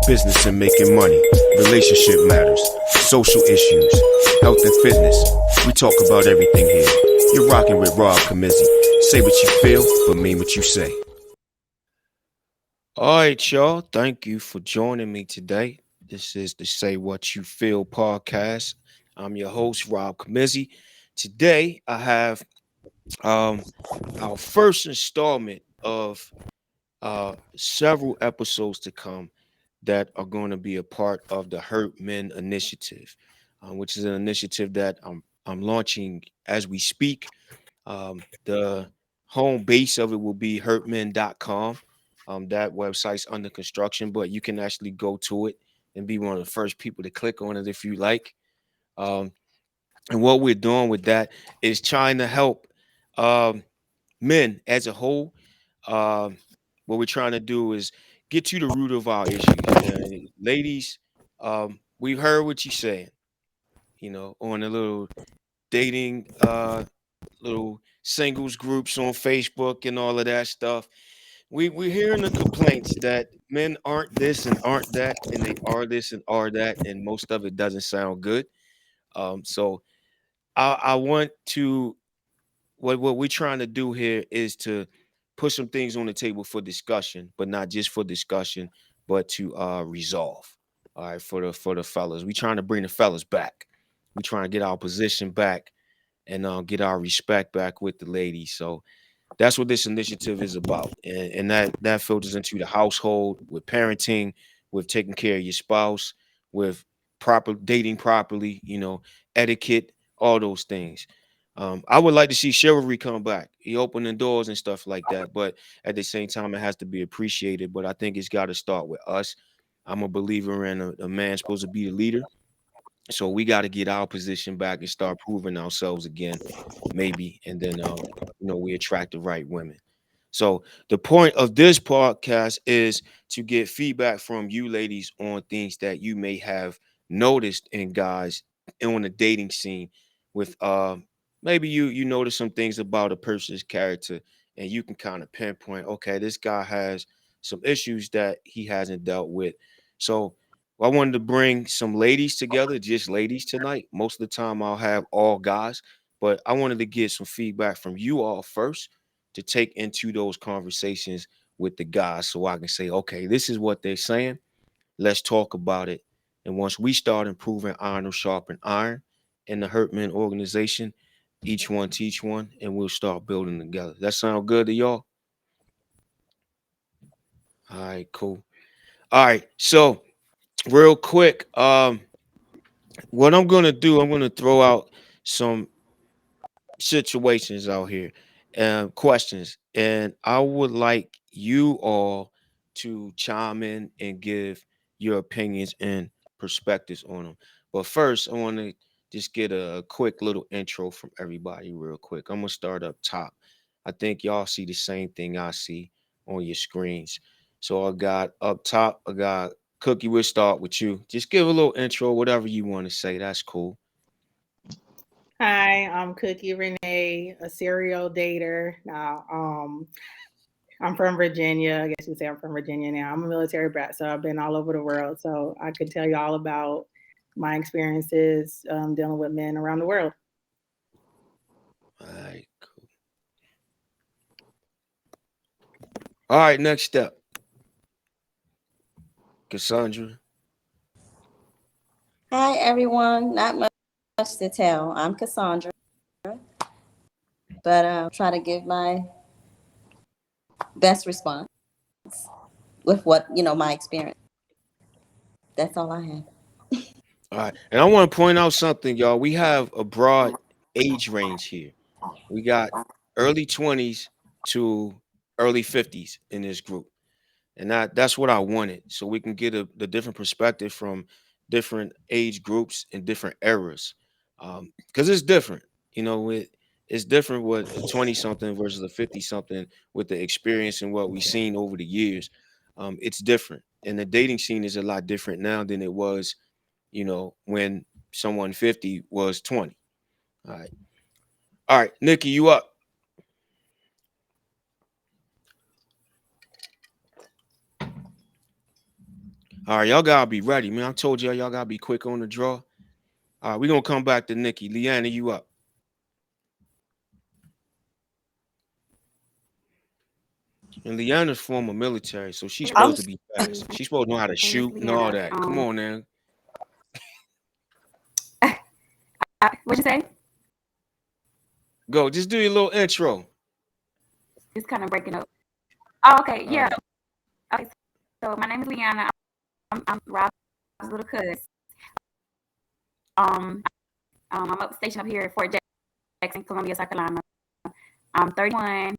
business and making money, relationship matters, social issues, health and fitness. We talk about everything here. You're rocking with Rob Camizzi. Say what you feel, but mean what you say. All right, y'all. Thank you for joining me today. This is the Say What You Feel podcast. I'm your host, Rob Camizzi. Today, I have um, our first installment of several episodes to come that are going to be a part of the Hurt Men Initiative, which is an initiative that I'm launching as we speak. The home base of it will be hurtmen.com. That website's under construction, but you can actually go to it and be one of the first people to click on it if you like. Um, and what we're doing with that is trying to help um, men as a whole. Um, what we're trying to do is get to the root of our issues. And ladies, we've heard what you're saying, on a little dating, little singles groups on Facebook and all of that stuff. We're hearing the complaints that men aren't this and aren't that, and they are this and are that, and most of it doesn't sound good. So I want to what we're trying to do here is to put some things on the table for discussion, but not just for discussion, but to resolve. All right, for the fellas, we trying to bring the fellas back. We trying to get our position back and get our respect back with the ladies. So that's what this initiative is about, and that filters into the household with parenting, with taking care of your spouse, with proper dating properly, etiquette, all those things. I would like to see chivalry come back. He opening doors and stuff like that, but at the same time, it has to be appreciated. But I think it's got to start with us. I'm a believer in a man supposed to be the leader, so we got to get our position back and start proving ourselves again, maybe, and then we attract the right women. So the point of this podcast is to get feedback from you ladies on things that you may have noticed in guys on the dating scene with maybe you notice some things about a person's character and you can kind of pinpoint, okay, this guy has some issues that he hasn't dealt with. So I wanted to bring some ladies together, just ladies tonight. Most of the time I'll have all guys, but I wanted to get some feedback from you all first to take into those conversations with the guys so I can say, okay, this is what they're saying. Let's talk about it. And once we start improving iron will sharpen iron in the Hurtman organization, each one teach one, and we'll start building together. That sound good to y'all? All right, cool. All right, so real quick, what I'm gonna do, I'm gonna throw out some situations out here and questions, and I would like you all to chime in and give your opinions and perspectives on them. But first, I want to just get a quick little intro from everybody real quick. I'm gonna start up top. I think y'all see the same thing I see on your screens. So I got up top, I got Cookie. We'll start with you. Just give a little intro, whatever you want to say. That's cool. Hi, I'm Cookie Renee, a serial dater. Now, I'm from Virginia. I guess you would say I'm from Virginia now. I'm a military brat, so I've been all over the world. So I could tell you all about my experiences dealing with men around the world. All right, cool. All right, next step, Cassandra. Hi, everyone. Not much to tell. I'm Cassandra, but try to give my best response with what my experience. That's all I have. All right. And I want to point out something, y'all. We have a broad age range here. We got early 20s to early 50s in this group. And that's what I wanted. So we can get the different perspective from different age groups and different eras. Because it's different. It's different with a 20 something versus a 50 something with the experience and what we've seen over the years. It's different. And the dating scene is a lot different now than it was when someone 50 was 20. All right. All right, Nikki, you up. All right, y'all gotta be ready, man. I told y'all gotta be quick on the draw. All right, we're gonna come back to Nikki. Leanna, you up? And Leanna's former military, so she's I'm supposed to be fast. She's supposed to know how to shoot and all that. Come on, man. What'd you say? Go. Just do your little intro. It's kind of breaking up. Oh, okay, All yeah. right. Okay, so my name is Leanna. I'm Rob's little cousin. Um, I'm up stationed up here at Fort Jackson, Columbia, South Carolina. I'm 31,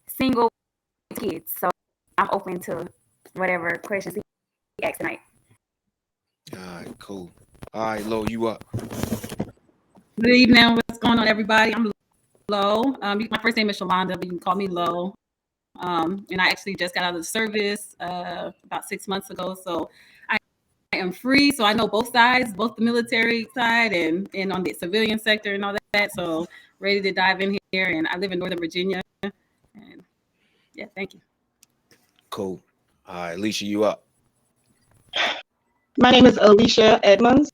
single with kids, so I'm open to whatever questions he asks tonight. All right, cool. All right, Lo, you up? Good evening. What's going on, everybody? I'm Lo. My first name is Shalonda, but you can call me Lo. And I actually just got out of the service about 6 months ago. So I am free. So I know both sides, both the military side and on the civilian sector and all that. So ready to dive in here. And I live in Northern Virginia. And yeah, thank you. Cool. All right, Alicia, you up? My name is Alicia Edmonds.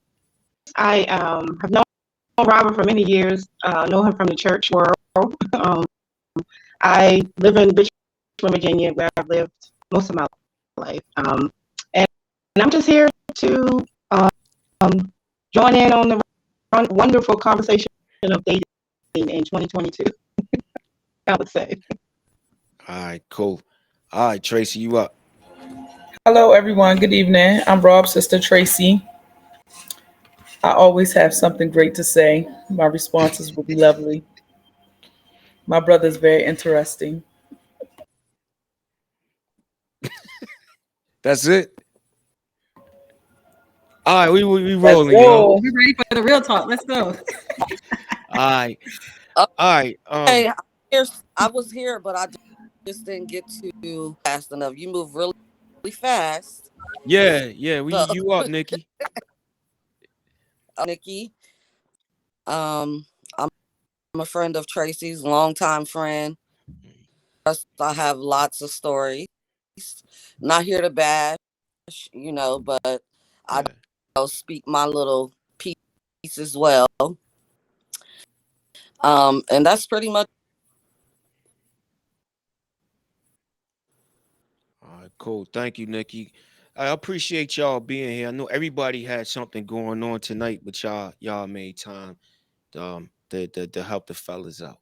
I have known Robert for many years, know him from the church world. I live in Richmond, Virginia, where I've lived most of my life. And I'm just here to join in on the wonderful conversation of dating in 2022, I would say. All right, cool. All right, Tracy, you up? Hello, everyone. Good evening. I'm Rob's sister, Tracy. I always have something great to say. My responses will be lovely. My brother is very interesting. That's it. All right, we Let's rolling, y'all. go. We're ready for the real talk. Let's go. All right, all right. Okay, I was here, but I just didn't get to fast enough. You move really, really fast. Yeah, we So, you up, Nikki? Nikki, I'm a friend of Tracy's, longtime friend. I have lots of stories. Not here to bash, but I Yeah. speak my little piece as well. And that's pretty much. All right, cool. Thank you, Nikki. I appreciate y'all being here. I know everybody had something going on tonight, but y'all made time to help the fellas out.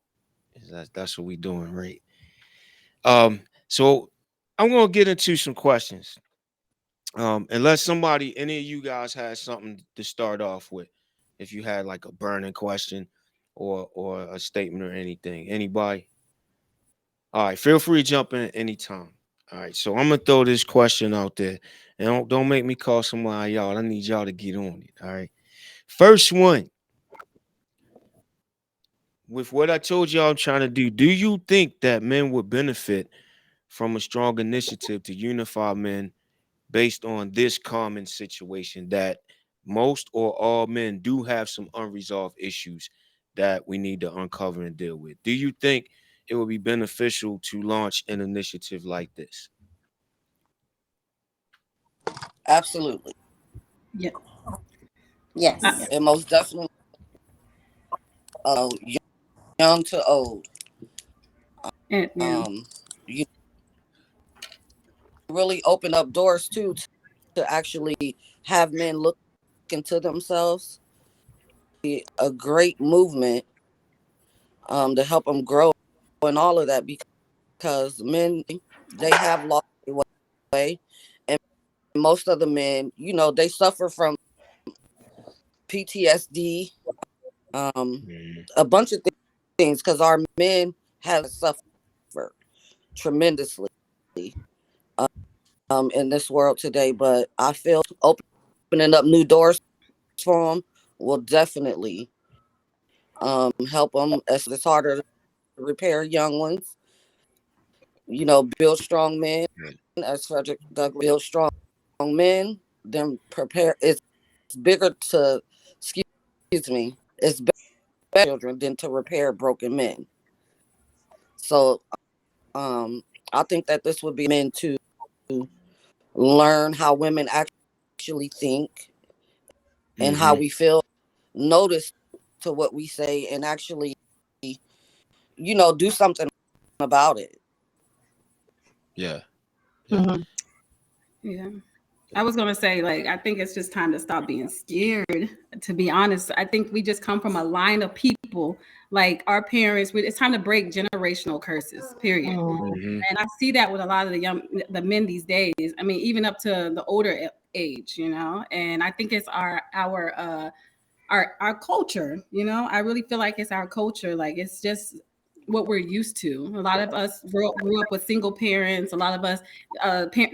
That's what we doing, right? So I'm gonna get into some questions. Unless any of you guys had something to start off with, if you had like a burning question or a statement or anything, anybody. All right, feel free to jump in at any time. All right, so I'm gonna throw this question out there, and don't make me call somebody y'all. I need y'all to get on it. All right, first one. With what I told y'all I'm trying to do you think that men would benefit from a strong initiative to unify men based on this common situation that most or all men do have some unresolved issues that we need to uncover and deal with? Do you think it would be beneficial to launch an initiative like this? Absolutely. Yeah. Yes. And most definitely, young to old. Yeah. You really open up doors too to actually have men look into themselves. A great movement to help them grow and all of that, because men, they have lost their way, and most of the men, they suffer from PTSD, Mhm. a bunch of things, because our men have suffered tremendously in this world today. But I feel opening up new doors for them will definitely help them, as it's harder to repair young ones. Build strong men, as Frederick Douglass, build strong men, then prepare. It's bigger to, excuse me, it's better children than to repair broken men. So I think that this would be men to learn how women actually think and how Mm-hmm. we feel, notice to what we say, and actually, do something about it. Yeah. Yeah. Mhm. Yeah. I was gonna say, like, I think it's just time to stop being scared. To be honest, I think we just come from a line of people, like our parents. It's time to break generational curses. Period. Mm. Mm-hmm. And I see that with a lot of the men these days. I mean, even up to the older age, And I think it's our culture. I really feel like it's our culture. Like it's just what we're used to. A lot of us grew up with single parents. A lot of us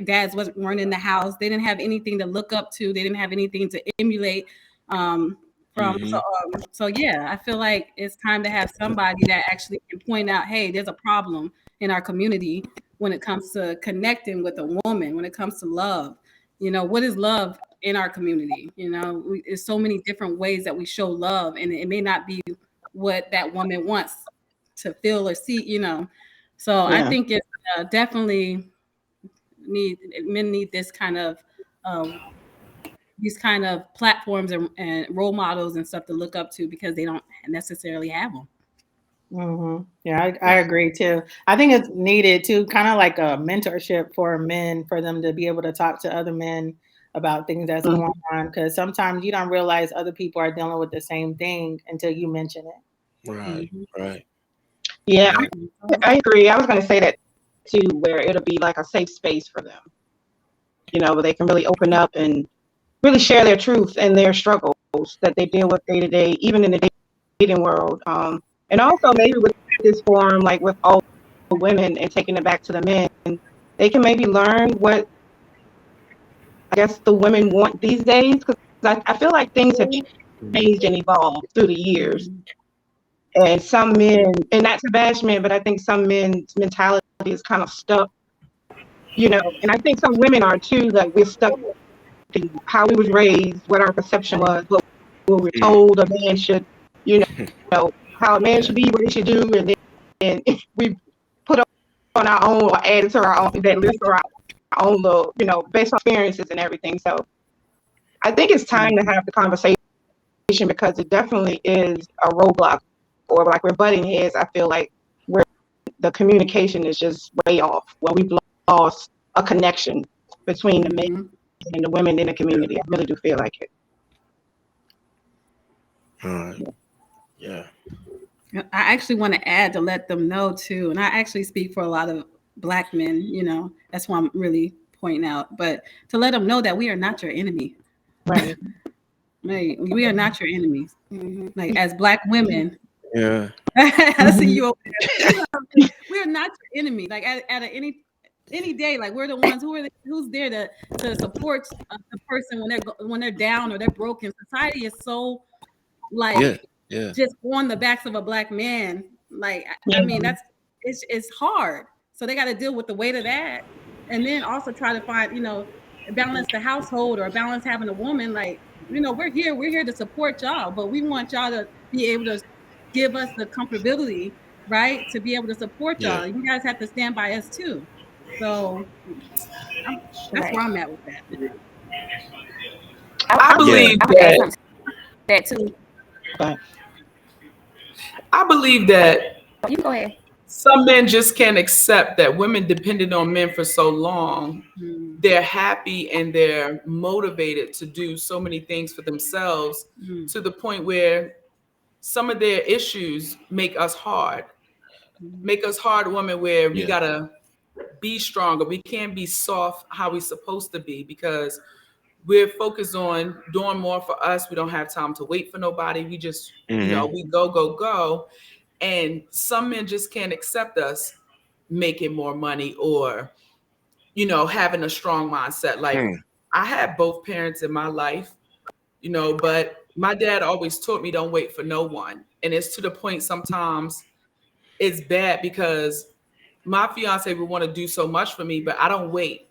dads weren't in the house. They didn't have anything to look up to. They didn't have anything to emulate um, from. Mm-hmm. So yeah, I feel like it's time to have somebody that actually can point out, hey, there's a problem in our community when it comes to connecting with a woman. When it comes to love, what is love in our community? There's so many different ways that we show love, and it may not be what that woman wants to feel or see. So I Yeah. think it's definitely men need this kind of uh, these kind of platforms and role models and stuff to look up to because they don't necessarily have them. Hmm. Yeah, I agree too. I think it's needed too, kind of like a mentorship for men, for them to be able to talk to other men about things that's Mhm. going on. Because sometimes you don't realize other people are dealing with the same thing until you mention it. Right. Mhm. Right. Yeah, Right. I agree. I was going to say that too, where it'll be like a safe space for them, where they can really open up and really share their truth and their struggles that they deal with day to day, even in the dating world. And also maybe with this forum, like with all women and taking it back to the men, they can maybe learn what I guess the women want these days. Because I feel like things have Mm-hmm. changed and evolved through the years. Mhm. And some men, and not to bash men, but I think some men's mentality is kind of stuck, and I think some women are too, like we're stuck in how we was raised, what our perception was, what we were Mm. told a man should, you how a man Yeah. should be, what he should do, and then we put on our own or add to our own that list or our own little, based on experiences and everything. So I think it's time to have the conversation because it definitely is a roadblock or like we're butting heads. I feel like where the communication is just way off, where we've lost a connection between the men Mhm. and the women in the community. I really do feel like it. All right. Yeah. I actually want to add to let them know too, and I actually speak for a lot of black men. That's why I'm really pointing out. But to let them know that we are not your enemy. Right. Like, we are not your enemies. Mm-hmm. Like as black women, Yeah. I see Mhm. you over there. We're not your enemy. Like any day, like we're the ones who's there to support the person when they're down or they're broken. Society is so Yeah. like Yeah. just on the backs of a black man. Like I Yeah. mean, it's hard. So they got to deal with the weight of that, and then also try to find balance the household or balance having a woman. Like we're here to support y'all, but we want y'all to be able to give us the comfortability, right, to be able to support Yeah. y'all. You guys have to stand by us too. So I'm, that's Right. where I'm at with that. I Yeah. believe I want to add that something to that too. But I believe that You can go ahead. some men just can't accept that women depended on men for so long. Mm, They're happy and they're motivated to do so many things for themselves mm, to the point where some of their issues mm, make us hard women where we Yeah. gotta be stronger. We can't be soft how we supposed to be because we're focused on doing more for us. We don't have time to wait for nobody. We just, Mm-hmm. we go, go, go. And some men just can't accept us making more money or, having a strong mindset. Like Hmm. I had both parents in my life, but my dad always taught me don't wait for no one. And it's to the point sometimes it's bad because my fiance would want to do so much for me, but I don't wait.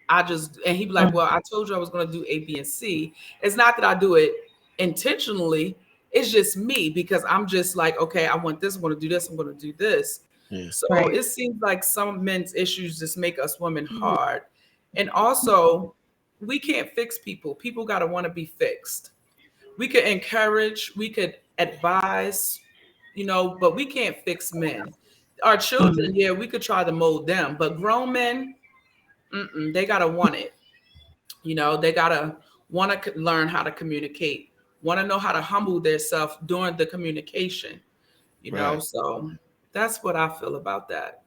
And he'd be like, well, I told you I was going to do A, B, and C. It's not that I do it intentionally. It's just me because I'm just like, okay, I want this. I'm going to do this. I'm going to do this. Yeah. So right. it seems like some men's issues just make us women hard. And also, we can't fix people. People got to want to be fixed. We could encourage, we could advise, but we can't fix men. Our children, yeah, we could try to mold them, but grown men, they got to want it. They got to want to learn how to communicate, want to know how to humble themselves during the communication, Right. so that's what I feel about that.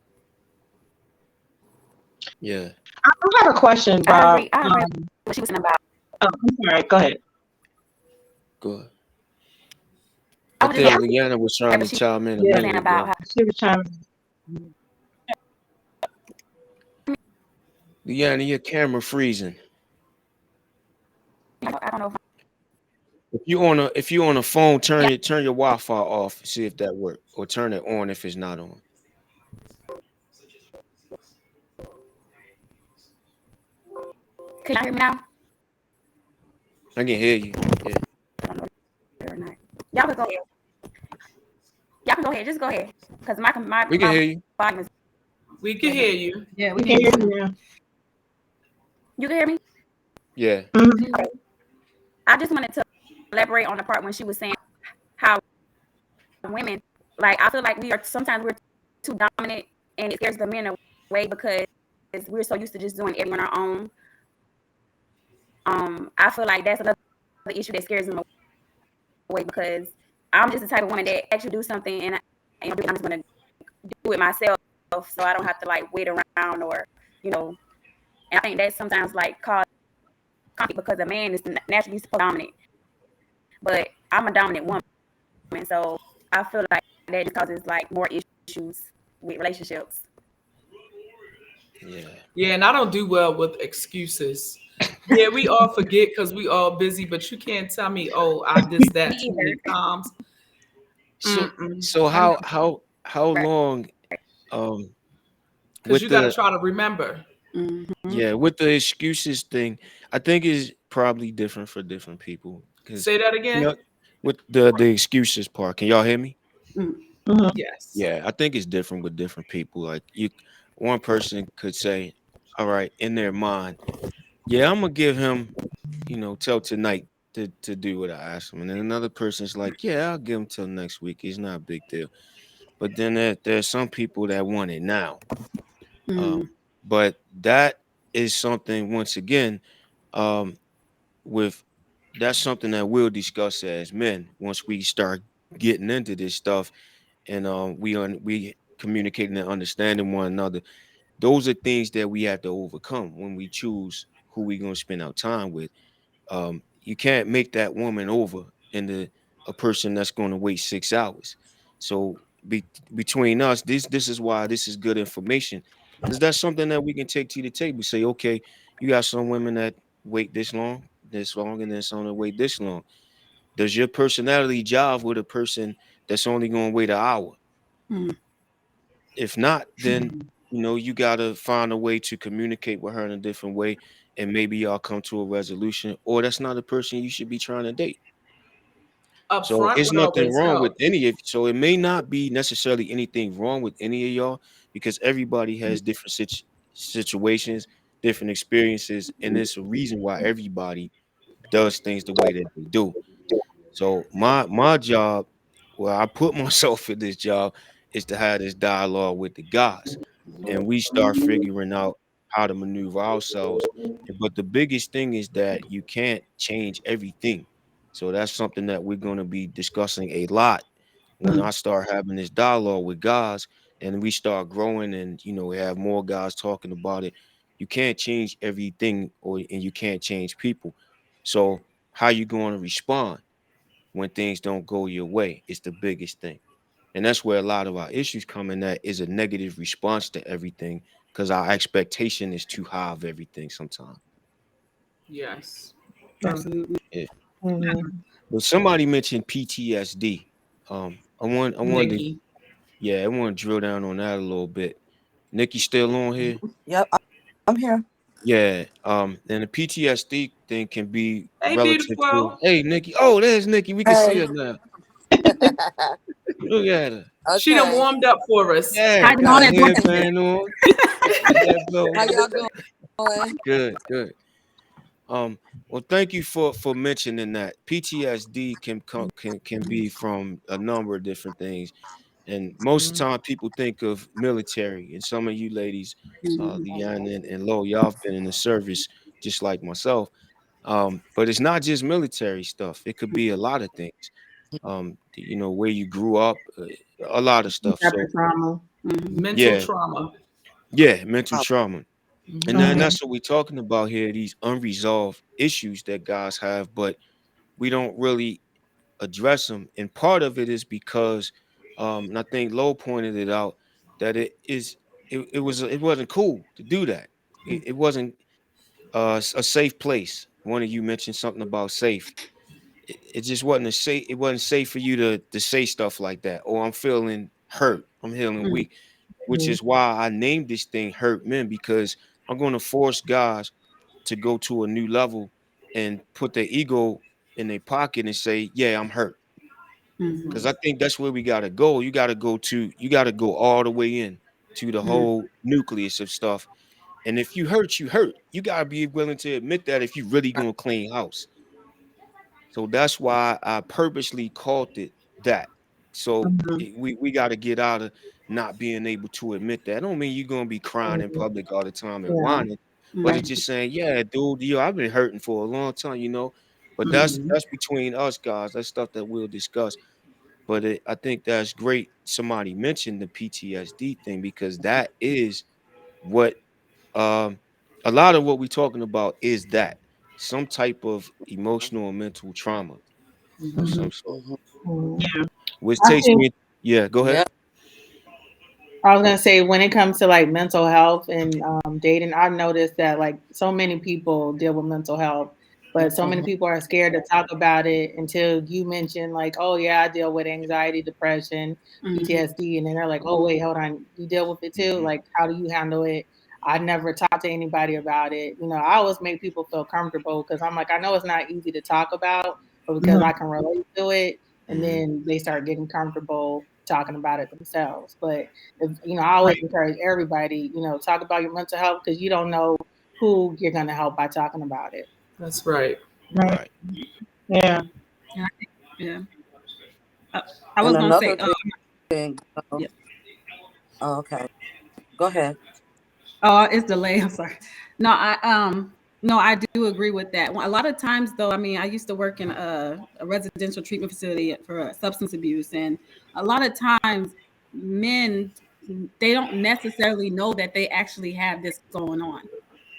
Yeah. I have a question, I Rob. agree. I agree with what she was saying about. Oh, I'm sorry. Go ahead. Good. I I was just think saying Leanna was trying what to she chime in a was Yeah, saying minute about ago. how. she was trying. Leanna, your camera freezing. I don't know. If you on a phone, Yeah. turn your Wi-Fi off, see if that works, or turn it on if it's not on. Can y'all hear me now? I can hear you. Yeah. I don't know or not. Y'all can go ahead. Y'all can go ahead. Just go ahead. Because We can hear you. volume is. We can hear you. Yeah, We we can hear hear you. you now. You can hear me? Yeah. Mhm. Okay. I just wanted to elaborate on the part when she was saying how women, like, I feel like sometimes we're too dominant and it scares the men away because we're so used to just doing everything on our own. I feel like that's another issue that scares them away because I'm just the type of woman that actually do something and I'm just gonna do it myself so I don't have to like wait around or you know. And I think that sometimes like cause conflict because a man is naturally so dominant, but I'm a dominant woman, so I feel like that just causes like more issues with relationships. Yeah. Yeah, and I don't do well with excuses. Yeah, we all forget because we all busy, but you can't tell me, oh, I did Me that too either. many times. So Mm-mm. so I'm how Right. long um because with you got to the try to remember. Mm-hmm. yeah, with the excuses thing, I think is probably different for different people. Because Say that again. with the excuses part, can y'all hear me? Mhm. Yes. Yeah, I think it's different with different people. Like one person could say, all right, in their mind, yeah, I'm gonna give him, till tonight to do what I ask him. And then another person's like, yeah, I'll give him till next week. It's not a big deal. But then there's some people that want it now. Mm-hmm. But that is something once again, um, with that's something that we'll discuss as men once we start getting into this stuff and we communicating and understanding one another. Those are things that we have to overcome when we choose who we're gonna spend our time with. You can't make that woman over into a person that's going to wait 6 hours. So between us, this is why this is good information, because that's something that we can take to the table. Say, okay, you got some women that wait this long, and then some that wait this long. Does your personality jive with a person that's only going to wait an hour? If not, then you gotta find a way to communicate with her in a different way, and maybe y'all come to a resolution, or that's not a person you should be trying to date. Up So front it's would nothing always wrong with help. any of so it may not be necessarily anything wrong with any of y'all because everybody has different situations, different experiences, and there's a reason why everybody does things the way that they do. So my job, well, I put myself in this job, is to have this dialogue with the guys, and we start figuring out how to maneuver ourselves. But the biggest thing is that you can't change everything. So that's something that we're going to be discussing a lot when I start having this dialogue with guys, and we start growing, and we have more guys talking about it. You can't change everything, and you can't change people. So how you going to respond when things don't go your way is the biggest thing. And that's where a lot of our issues come in, that is a negative response to everything because our expectation is too high of everything sometimes. Yes. Absolutely. Yeah. Mhm. But somebody mentioned PTSD. I wanted to, Nikki. yeah, I want to drill down on that a little bit. Nikki still on here? Yep, I'm here. Yeah. And the PTSD thing can be Hey, relative to, beautiful. hey, Nikki. Oh, there's Nikki. We can see Hey. her now. Look at her. She done Okay. warmed up for us. Yeah, Hiding got all a that headband on. Got that How blow. y'all doing? Good, good. Um, well, thank you for mentioning that. PTSD can be from a number of different things, and most of the time people think of military. And some of you ladies, Leanne and Lo, y'all have been in the service just like myself. But it's not just military stuff. It could be a lot of things. Where you grew up, a lot of stuff. Type So of trauma. Mental yeah, trauma. yeah, mental trauma. And then Mhm. that's what we're talking about here, these unresolved issues that guys have, but we don't really address them. And part of it is because and I think Lowe pointed it out that it wasn't cool to do that. It wasn't a safe place. One of you mentioned something about safe. It just wasn't a safe, it wasn't safe for you to say stuff like that. Or I'm feeling hurt. I'm feeling weak, which is why I named this thing Hurt Men, because I'm going to force guys to go to a new level and put their ego in their pocket and say, "Yeah, I'm hurt." Because I think that's where we gotta go. You gotta go all the way in to the whole nucleus of stuff. And if you hurt, you hurt. You gotta be willing to admit that if you really gonna clean house. So that's why I purposely called it that. So Mhm. we got to get out of not being able to admit that. I don't mean you're gonna be crying in Mhm. public all the time and Yeah. whining, but it's just saying, yeah, dude, I've been hurting for a long time, But that's Mhm. that's between us guys. That's stuff that we'll discuss. But I think that's great. Somebody mentioned the PTSD thing because that is what um a lot of what we're talking about is that some type of emotional and mental trauma of Mhm. some sort. Mhm. Which I takes think me, yeah, go ahead. Yeah. I was gonna say when it comes to like mental health and dating, I've noticed that like so many people deal with mental health, but so many Mhm. people are scared to talk about it until you mention like, oh yeah, I deal with anxiety, depression, PTSD, and then they're like, oh wait, hold on, you deal with it too? Hmm. Like, how do you handle it? I never talked to anybody about it. I always make people feel comfortable because I'm like, I know it's not easy to talk about, but because I can relate to it, and Hmm. then they start getting comfortable talking about it themselves. But I always encourage everybody, talk about your mental health because you don't know who you're going to help by talking about it. That's right. Right. Right. Yeah. Yeah, yeah. I, I And was gonna another say, thing. yeah. Oh, okay. Go ahead. Oh, it's delay. I'm sorry. No, no, I do agree with that. A lot of times, though, I mean, I used to work in a residential treatment facility for substance abuse, and a lot of times, men they don't necessarily know that they actually have this going on,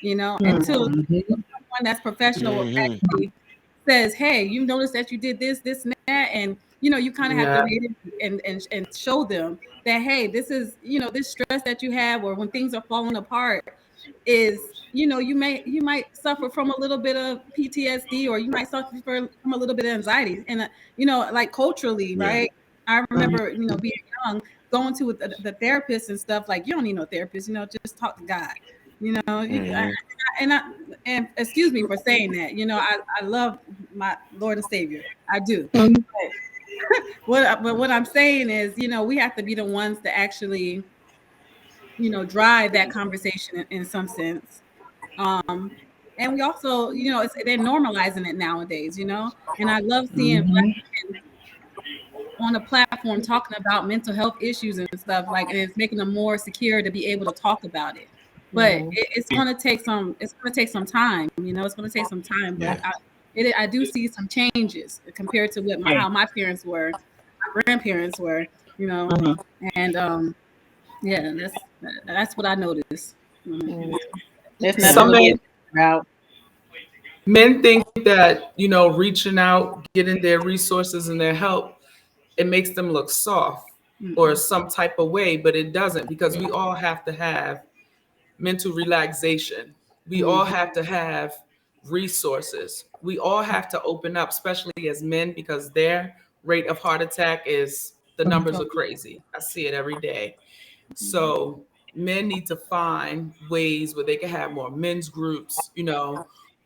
until Mhm. someone that's professional Hmm. actually says, "Hey, you notice that you did this, and that," and you kind of have to Yeah. read it and show them that, hey, this is this stress that you have, or when things are falling apart, is you might suffer from a little bit of PTSD, or you might suffer from a little bit of anxiety, and like culturally, Yeah. right? I Mhm. remember being young, going to the therapist and stuff. Like, you don't need no therapist, just talk to God. Hmm. And I, and excuse me for saying that. I love my Lord and Savior. I do. Mhm. But what I'm saying is, we have to be the ones to actually, drive that conversation in some sense. And we also, they're normalizing it nowadays, and I love seeing Mhm. on a platform talking about mental health issues and stuff, like, and it's making them more secure to be able to talk about it. But Mhm. it's going to take some time, it's going to take some time, but Yeah. I do see some changes compared to what Yeah. how my parents were, my grandparents were, you know, Mhm. and yeah, that's what I noticed. Mhm. There's Yeah. nothing Some to be men about. men think that reaching out, getting their resources and their help, it makes them look soft or Mm-mm. some type of way, but it doesn't, because we all have to have mental relaxation. We all Mhm. have to have resources. We all have to open up, especially as men, because their rate of heart attack is, the numbers are crazy. I see it every day. So men need to find ways where they can have more men's groups,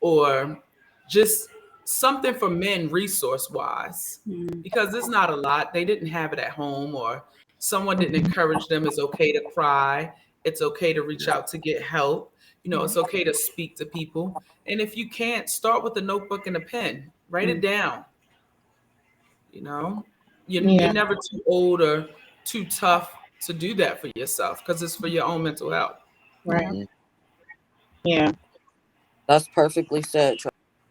or just something for men resource wise, Mhm. because there's not a lot. They didn't have it at home, or someone didn't encourage them. It's okay to cry. It's okay to reach out to get help. It's okay to speak to people. And if you can't, start with a notebook and a pen. Write it down. You know, you're Yeah. never too old or too tough to do that for yourself because it's for your own mental health. Right. Mhm. Yeah. That's perfectly said,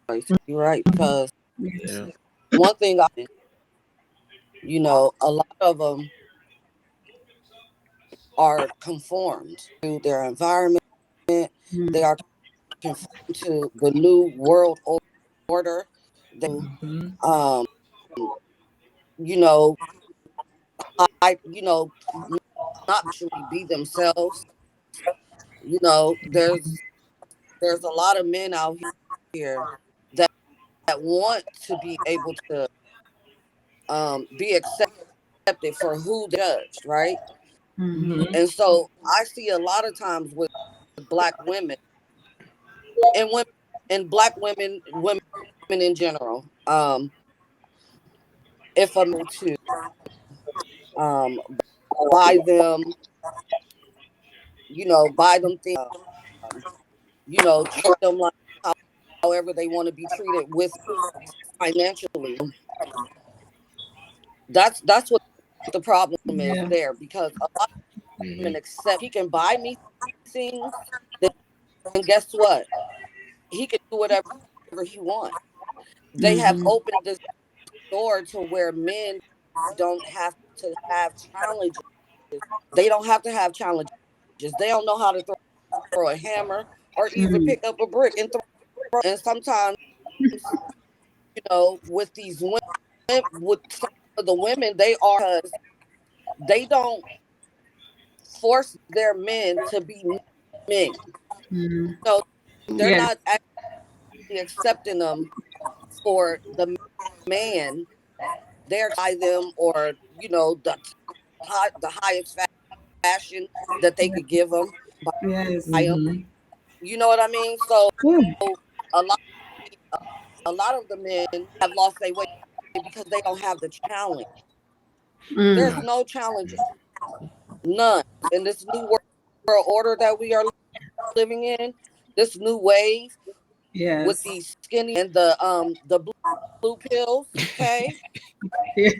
Tracy. You're right. Because Yes. Yeah. one thing a lot of them are conformed to their environment. They are conformed to the new world order. Hmm. Um, you know, not actually be themselves. There's a lot of men out here that want to be able to be accepted for who they're judged, right? Hmm. And so I see a lot of times with black women and women and black women in general, if I'm able to um buy them, buy them things, treat them like however they want to be treated with financially. That's what the problem is Yeah. there, because a lot of Hmm. women accept he can buy me things, then guess what? He can do whatever he wants. They have Mm-hmm. opened this door to where men don't have to have challenges. They don't have to have challenges. They don't know how to throw a hammer or even Mm-hmm. pick up a brick and throw. And sometimes, with these women, with some of the women, they are because they don't force their men to be men. Mm-hmm. So they're Yes. not actually accepting them for the man. They're by them, or the highest fashion that they could give them Yes. by them. Hmm. You know what I mean? So Whew. a lot a lot of the men have lost their way because they don't have the challenge. There's Mm. no challenge, none, in this new world order that we are living in. This new wave with Yes. these skinny and the blue pills. Okay, Yeah.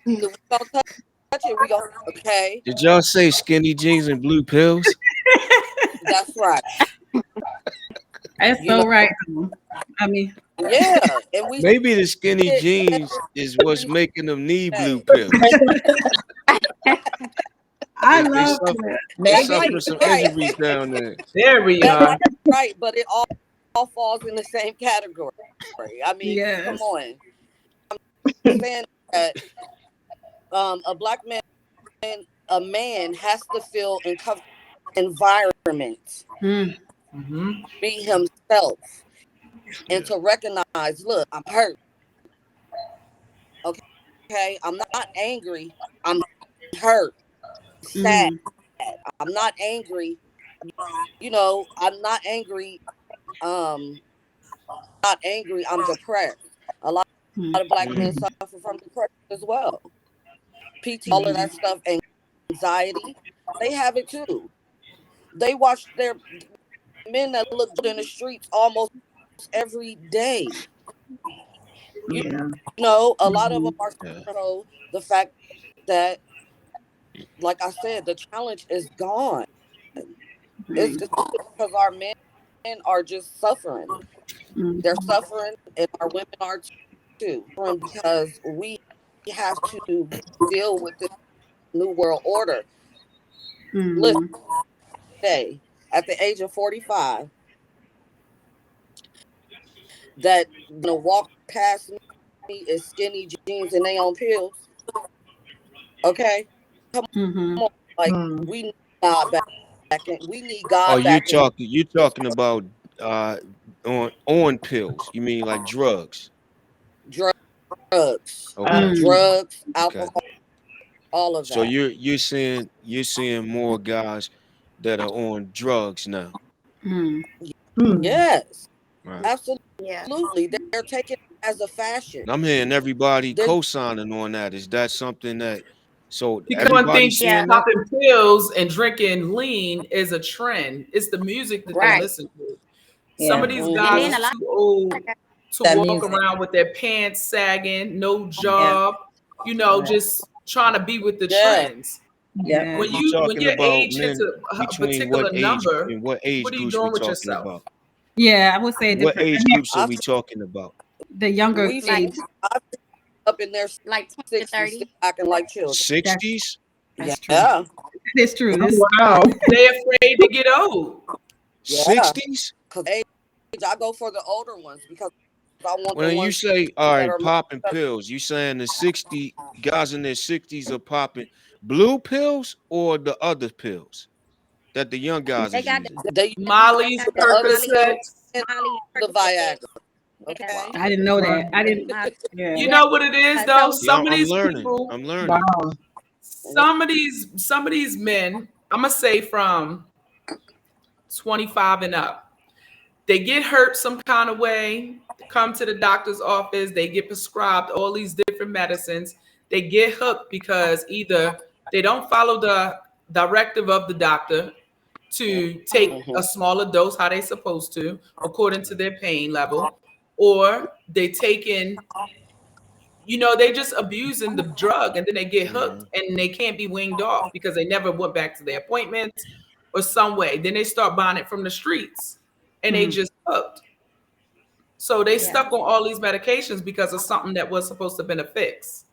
we gonna touch it. We gonna okay. Did y'all say skinny jeans and blue pills? That's right. That's You so know, right. I mean, yeah, and we Maybe the skinny sit jeans is what's every making them need blue day. pills. I They love suffer it. they That might suffering Maybe. be some right. injuries down there. There we That are. might be right, but it all falls in the same category. I mean, come Yes. on. Saying that a black man, a man has to feel in comfortable environment, Mm. Hmm. be himself, and Yeah. to recognize, look, I'm hurt. Okay, I'm not angry. I'm hurt, sad. Mm. I'm not angry. I'm not angry. Um, not angry. I'm depressed. A lot Mm. of black men Mm. suffer from depression as well. PT, all of Mm. that stuff, anxiety, they have it too. They watch their men that look good in the streets almost every day. You Yeah. a lot of them Mm-hmm. are Yeah. so the fact that, like I said, the challenge is gone. It's Right. just because our men are just suffering. They're Mm. suffering, and our women are too. Suffering because we have to deal with this new world order. Listen, Mm. today, at the age of 45, that gonna walk past me is skinny jeans and they on pills. Okay, come Mm-hmm. on, like Mm. we need God back in. We need Oh, God back in you're this talking about uh on pills. You mean like drugs? drugs, Okay. Mm. drugs, Okay. alcohol, all of So that. you're seeing more guys that are on drugs now. Mm. Mm. Yes, Right. Yeah. absolutely. They're taking it as a fashion. And I'm hearing everybody They're co-signing on that. Is that something that So Because one everybody's thinks Yeah. saying that. popping pills and drinking lean is a trend. It's the music that they Right. listen to. Some Yeah, of these And guys then Mhm. a is lot too old like to that walk music. around with their pants sagging, no Yeah, job, right. just trying to be with the Yeah. trends. Yep. Yeah. When We you when talking your about age hits men a between what particular age number, and what what age are you groups we doing with talking yourself? about? Yeah, I would say What different. age I mean, groups are I've we talking about? the younger we've age. I've up in their like 20 to 60s still 30. acting like children. That's 60s? that's true. Yeah. It's true. Oh, This wow. They afraid to get old. Yeah. 60s? Because age, I go for the older ones because I want the When you ones say, all that right, are popping pills, you saying the 60 guys in their 60s are popping blue pills or the other pills that the young guys They is got using? they they Molly's, got the other Molly, Percocets. and Molly, the Percocet. Viagra. Yeah. Okay. I didn't know Wow. that. I didn't. Molly. Yeah. You Yeah. know what it is though? So Yeah, Some of I'm these learning. people, I'm learning. Wow. some of these men, I'm gonna say from 25 and up, they get hurt some kind of way, come to the doctor's office, they get prescribed all these different medicines. They get hooked because either they don't follow the directive of the doctor to take a Mhm. smaller dose how they supposed to, according to their pain level, or they taking, they just abusing the drug and then they get hooked Mhm. and they can't be weaned off because they never went back to their appointments or some way. Then they start buying it from the streets and they Mm, just hooked. So they yeah. stuck on all these medications because of something that was supposed to have been a fix.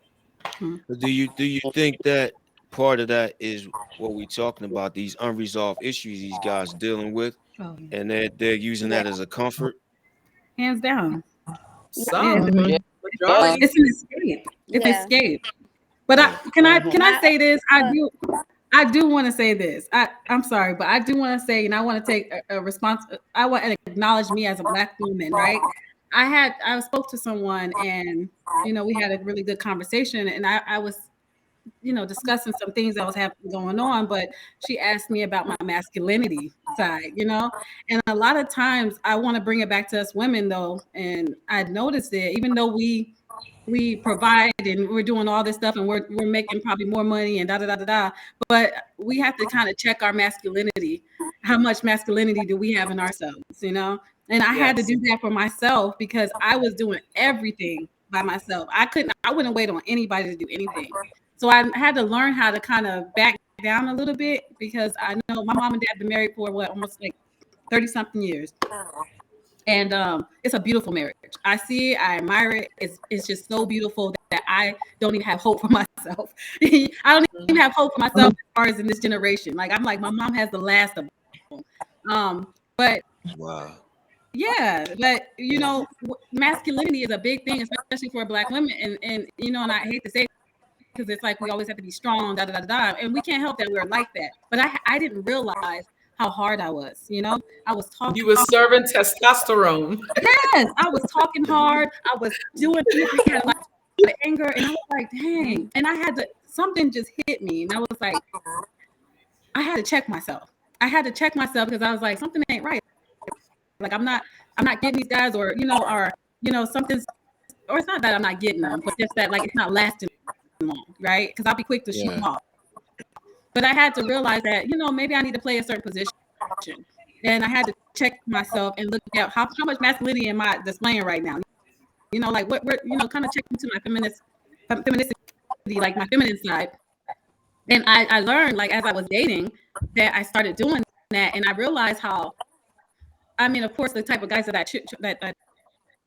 mm. But do you think that part of that is what we talking about, these unresolved issues these guys dealing with, Oh, yeah. and they're using Yeah. that as a comfort? Hands down. Yeah. Yeah. Some Mhm. Yeah. majority. It's an escape. It's an Yeah. escape. But I Yeah. can I Mhm. can And I say this? uh, I do want to say this. I'm sorry, but I do want to say, and I want to take a response. I want to acknowledge me as a Black woman, right? I spoke to someone, and we had a really good conversation, and I was discussing some things that was happening going on, but she asked me about my masculinity side, and a lot of times I want to bring it back to us women though, and I noticed it, even though we provide and we're doing all this stuff and we're making probably more money and da da da da da, but we have to kind of check our masculinity. How much masculinity do we have in ourselves, And I had to Yes. do that for myself because I was doing everything by myself. I wouldn't wait on anybody to do anything. So I had to learn how to kind of back down a little bit because I know my mom and dad been married for almost like 30 something years. And it's a beautiful marriage. I see it, I admire it. It's just so beautiful that I don't even have hope for myself. I don't even have hope for myself as far as in this generation. Like I'm like, my mom has the last of them. But Wow. yeah, but masculinity is a big thing, especially for Black women. And I hate to say, because it's like we always have to be strong, da da da da, and we can't help that we're like that. But I didn't realize how hard I was. I was talking. You were serving testosterone. Yes, I was talking hard. I was doing things that had a lot of anger, and I was like, dang. And I had to. Something just hit me, and I was like, I had to check myself. I had to check myself because I was like, something ain't right. Like I'm not getting these guys, or something's, or it's not that I'm not getting them, but just that like it's not lasting long, right? Because I'll be quick to shoot them Yeah. off. But I had to realize that maybe I need to play a certain position, and I had to check myself and look at how much masculinity am I displaying right now. Like what we're kind of checking to my femininity, like my feminine side. And I learned like as I was dating that I started doing that, and I realized how. I mean, of course, the type of guys that I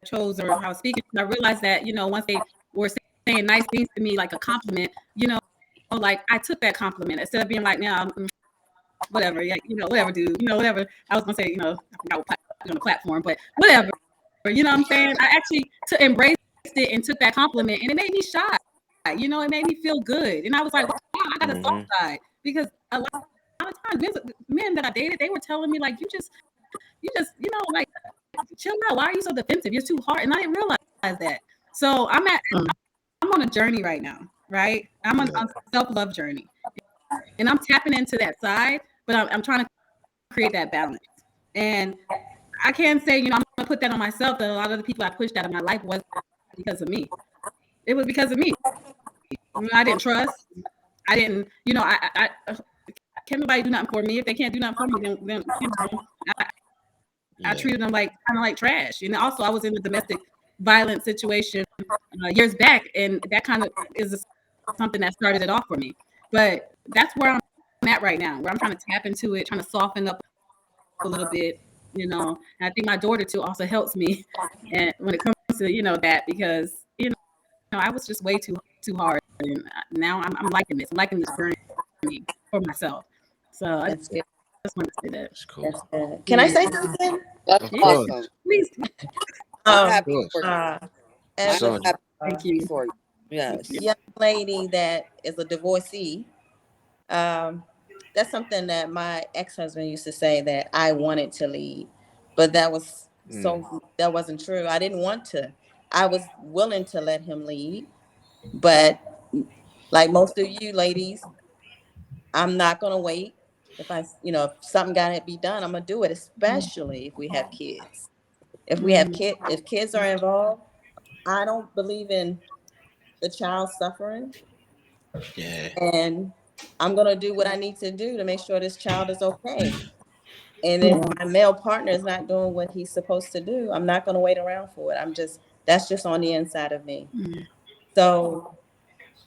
chose or how I was speaking, I realized that once they were saying nice things to me like a compliment, like I took that compliment instead of being like, now whatever, yeah, whatever, dude, whatever. I was gonna say, I forgot what on the platform, but whatever, you know what I'm saying? I actually embraced it and took that compliment, and it made me shy. It made me feel good, and I was like, wow, I got a soft Hmm. side because a lot of times men that I dated, they were telling me like, you just, like chill out. Why are you so defensive? You're too hard, and I didn't realize that. So I'm on a journey right now, right? I'm on Yeah. a self-love journey, and I'm tapping into that side, but I'm trying to create that balance. And I can't say, I'm gonna put that on myself that a lot of the people I pushed out of my life was because of me. It was because of me. I didn't trust. I didn't, can nobody do nothing for me. If they can't do nothing for me, then I Yeah. treated them like kind of like trash. And also, I was in a domestic violence situation years back, and that kind of is something that started it off for me. But that's where I'm at right now, where I'm trying to tap into it, trying to soften up a little bit. And I think my daughter too also helps me, and when it comes to that, because I was just way too hard, and now I'm liking this. I'm liking this journey for myself. So I That's good. just want to say that. That's cool. That's good. Can I say something? That's Of Yeah, course. awesome. please. I'm Um, Of happy course. for you. as It's a on you. Thank Happy you. for you. Yes. young lady that is a divorcee, um, that's something that my ex-husband used to say, that I wanted to lead, but Mm. that wasn't true. I didn't want to. I was willing to let him lead, but like most of you ladies, I'm not gonna wait. If something gotta be done, I'm gonna do it, especially if we have kids. If kids are involved, I don't believe in the child suffering, Yeah. and I'm gonna do what I need to do to make sure this child is okay. And if Yeah. my male partner is not doing what he's supposed to do, I'm not gonna wait around for it. That's just on the inside of me. So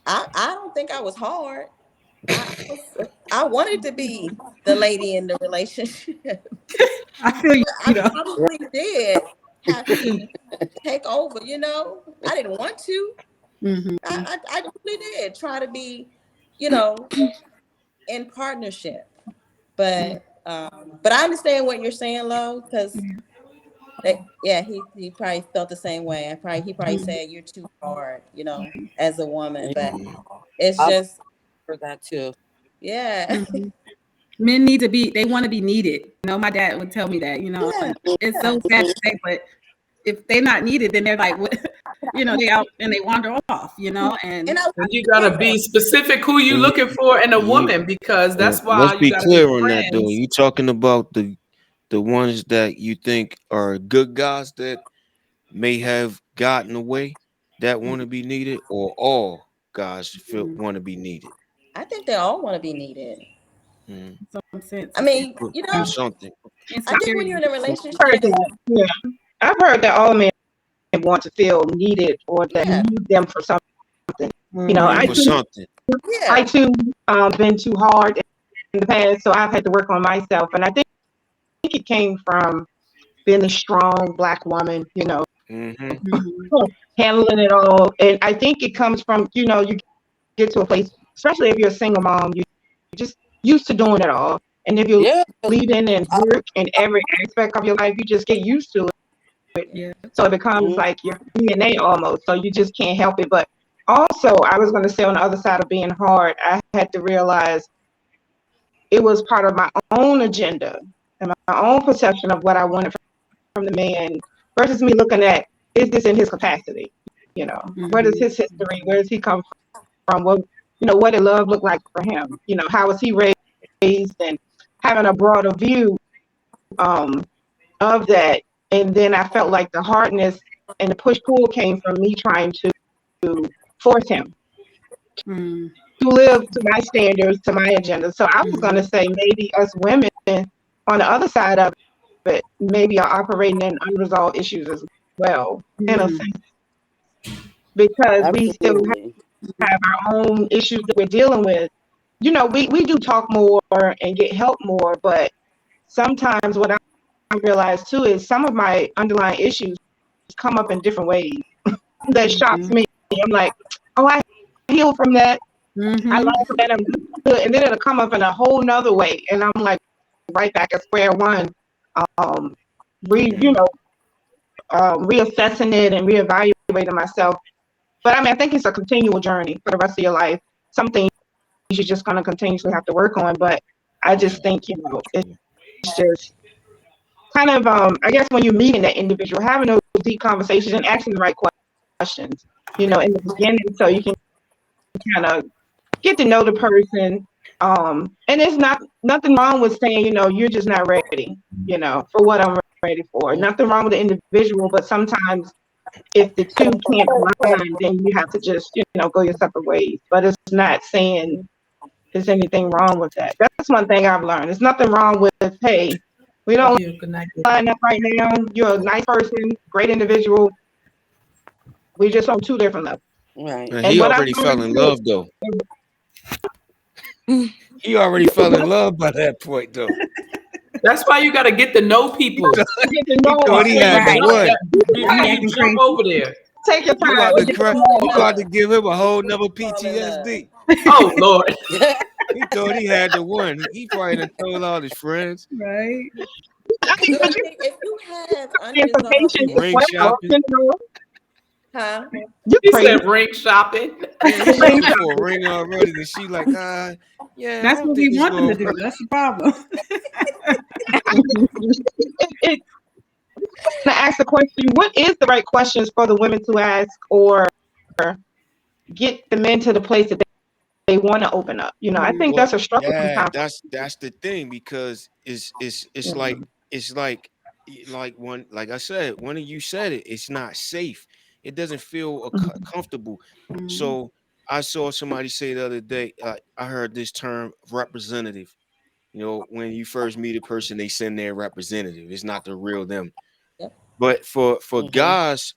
I don't think I was hard. I wanted to be the lady in the relationship. I feel I though. probably did have to take over, I didn't want to. Hmm. I really did try to be, you know, in partnership. But I understand what you're saying, Lo, because yeah, he probably felt the same way. He probably said you're too hard, as a woman. But Mhm. it's I've just, heard that too. yeah, Men they want to be needed. My dad would tell me that, yeah, and it's yeah. so sad to say, but if they're not needed, then they're like, what, they out and they wander off, and And I And you get gotta that. be specific who you And looking for in a you, woman because and that's let's why you be gotta be clear on that though. friends. You talking about the ones that you think are good guys that may have gotten away that want to be needed, or all guys feel want to be needed. I think they all want to be needed. Mm. some sense I of mean, For something. I think when insecurity. you're in a Heard relationship, that. Yeah, I've heard that all men want to feel needed or that yeah, need them for something. Yeah, I for Mhm. too, something. I yeah, too, been too hard in the past, so I've had to work on myself, and I think it came from being a strong black woman, Mm-hmm. Mhm. handling it all, and I think it comes from, you get to a place, especially if you're a single mom, you just used to doing it all, and if you're Yeah. leading and I, work in every aspect of your life, you just get used to it. Yeah. So it becomes mm, like your DNA almost. So you just can't help it. But also, I was going to say on the other side of being hard, I had to realize it was part of my own agenda and my own perception of what I wanted from the man versus me looking at, is this in his capacity? What is Mhm. his history? Where does he come from? What did love look like for him? How was he raised, and having a broader view um, of that. And then I felt like the hardness and the push pull came from me trying to force him Mhm. to live to my standards, to my agenda. So I was going to Mhm. say maybe us women on the other side of it maybe are operating in unresolved issues as well, in a Mhm. sense, because we still absolutely. have our own issues that we're dealing with. We do talk more and get help more, but sometimes what I realize too is some of my underlying issues come up in different ways that shocks Mhm. me. I'm like, oh, I healed from that. I Mhm. learned from that. I'm good. And then it'll come up in a whole nother way. And I'm like, right back at square one, um, Mm. reassessing it and reevaluating myself. But I mean, I think it's a continual journey for the rest of your life. Some things you're just going to continuously have to work on. But I Yeah. just think, it's just kind of, I guess when you're meeting that individual, having those deep conversations and asking the right questions, in the beginning, so you can kind of get to know the person. And there's nothing wrong with saying, you're just not ready, for what I'm ready for. Nothing wrong with the individual, but sometimes if the two can't align, then you have to just, go your separate ways. But it's not saying is anything wrong with that. That's one thing I've learned. There's nothing wrong with, hey, we don't Love you. Good night. line up right now. You're a nice person, great individual. We just on two different levels. Right. And And he what I've already fell learned in too, love though. He already fell in love by that point though. That's why you got to get to know people I get to He know thought he before you had the Right. jump, one. before He you acting jump crazy. over there. take your You time. about Before to you cry. fall in You about to love. give him a whole nother Fall in love. PTSD. Oh Lord. He thought he had the one. He probably done told all his friends. Right. But But I you think if you have paying for unresolved patience as Ring issues, well. shopping. huh? You He crazy. said ring shopping. Yeah, he shopping for a ring already. And she like, yeah, I That's don't what think we it's want them to gonna do. work. That's the problem. it, to ask the question, what is the right questions for the women to ask or get the men to the place that they want to open up? I think Well, that's a struggle yeah, sometimes. that's the thing because it's like one like I said, one of you said it. It's not safe. It doesn't feel comfortable. Mhm. So I saw somebody say the other day. I heard this term representative. When you first meet a person, they send their representative. It's not the real them. Yep. But for Mhm. guys,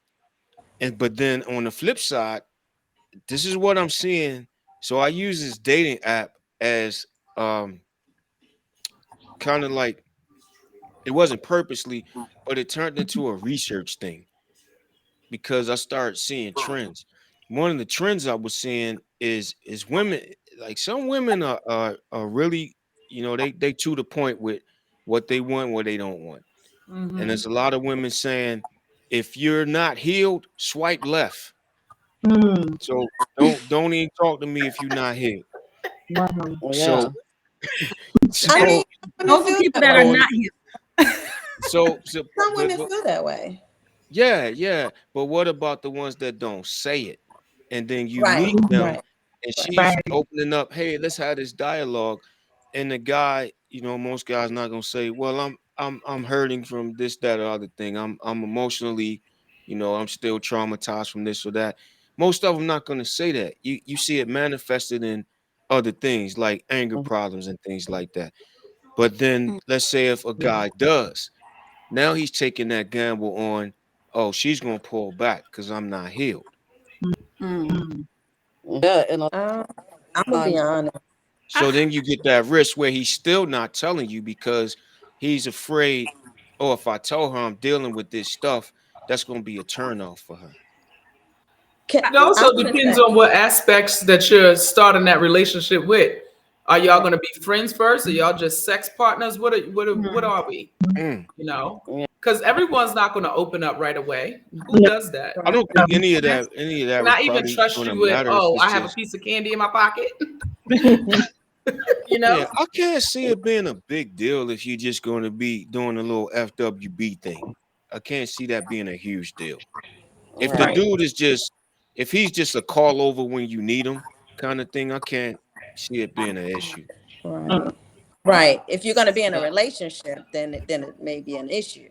but then on the flip side, this is what I'm seeing. So I use this dating app as um kind of like it wasn't purposely, but it turned into a research thing because I started seeing trends. One of the trends I was seeing is women, like some women are really, they to the point with what they want, what they don't want. And Mhm. there's a lot of women saying, if you're not healed, swipe left. Mm, So don't even talk to me if you're not healed. wow. Well, So yeah. I so mean, That's some women those are feel people that that are way. so not here. Some women but feel that way. yeah, yeah. But what about the ones that don't say it? And then you Right. meet them Right. and Right. she's opening up, hey, let's have this dialogue. And the guy, most guys not gonna say, well, I'm hurting from this, that, or other thing. I'm emotionally, I'm still traumatized from this or that. Most of them not gonna say that. You see it manifested in other things like anger Mhm. problems and things like that. But then let's say if a guy does, now he's taking that gamble on, oh, she's gonna pull back because I'm not healed. Mm. Yeah, and a lot I'm of gonna be times, honest. So then you get that risk where he's still not telling you because he's afraid, oh, if I tell her I'm dealing with this stuff, that's gonna be a turnoff for her. Can, It I'm also gonna depends say on what aspects that you're starting that relationship with. Are y'all right. going to be friends first? Are y'all just sex partners? What Mm. are we? Mm. You know, yeah, because everyone's not going to open up right away. Who No, does that? I Right. don't think That's any of that Can was I even probably trust gonna you with? matter if Oh, it's I have a just piece of candy in my pocket. You yeah, know. I can't see it being a big deal if you're just gonna be doing a little FWB thing. I can't see that being a huge deal. If the right. right. dude is just if he's just a call over when you need him kind of thing, I can't see it being an issue. Right. Mm, Right. If you're gonna be in a Yeah. relationship, then it may be an issue.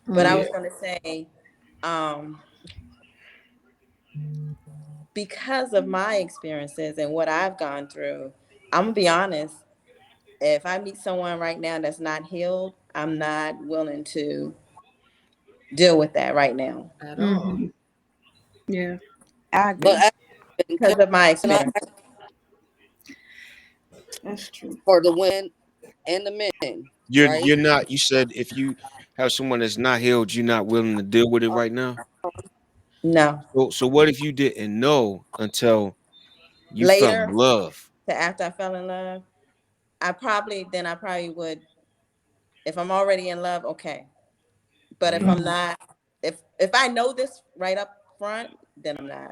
But I Mm. was Yeah. gonna say, um, because of my experiences and what I've gone through, I'm gonna be honest. If I meet someone right now that's not healed, I'm not willing to deal with that right now At all. Mhm. Yeah. I But agree. because of my can I experience. ask That's true. for the women and the men, right? You're not. You said if you have someone that's not healed, you're not willing to deal with it right now. No. So what if you didn't know until you fell in Later, love? to after I fell in love, I probably would, if I'm already in love, okay. But if I'm Mm. mm, not, if I know this right up front, then I'm not.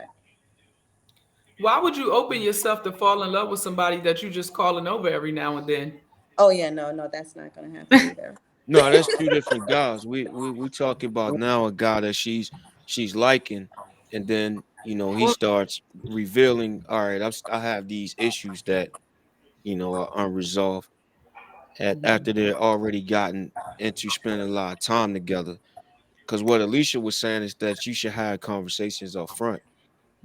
Why would you open yourself to fall in love with somebody that you just calling over every now and then? Oh yeah, no, no, that's not gonna happen either. No, that's two different guys. We talking about now a guy that she's liking, and then he starts revealing. All right, I have these issues that are unresolved. After they're already gotten into spending a lot of time together. Because what Alicia was saying is that you should have conversations up front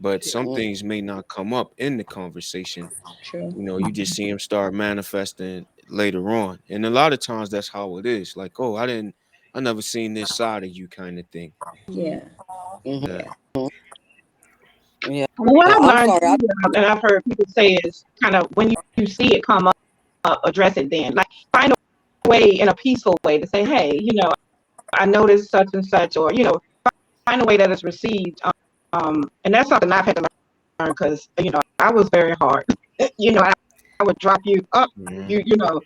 but some Mm, things may not come up in the conversation. True. You just see them start manifesting later on, and a lot of times that's how it is. Like, oh, I never seen this side of you, kind of thing. Yeah. mhm, Yeah. yeah. What I've I'm learned sorry. too, and I've heard people say is kind of when you see it come up, address it then. Like find a way in a peaceful way to say, hey, I noticed such and such, or find a way that it's received. And that's something I've had to learn because I was very hard. I would drop you up, Mhm.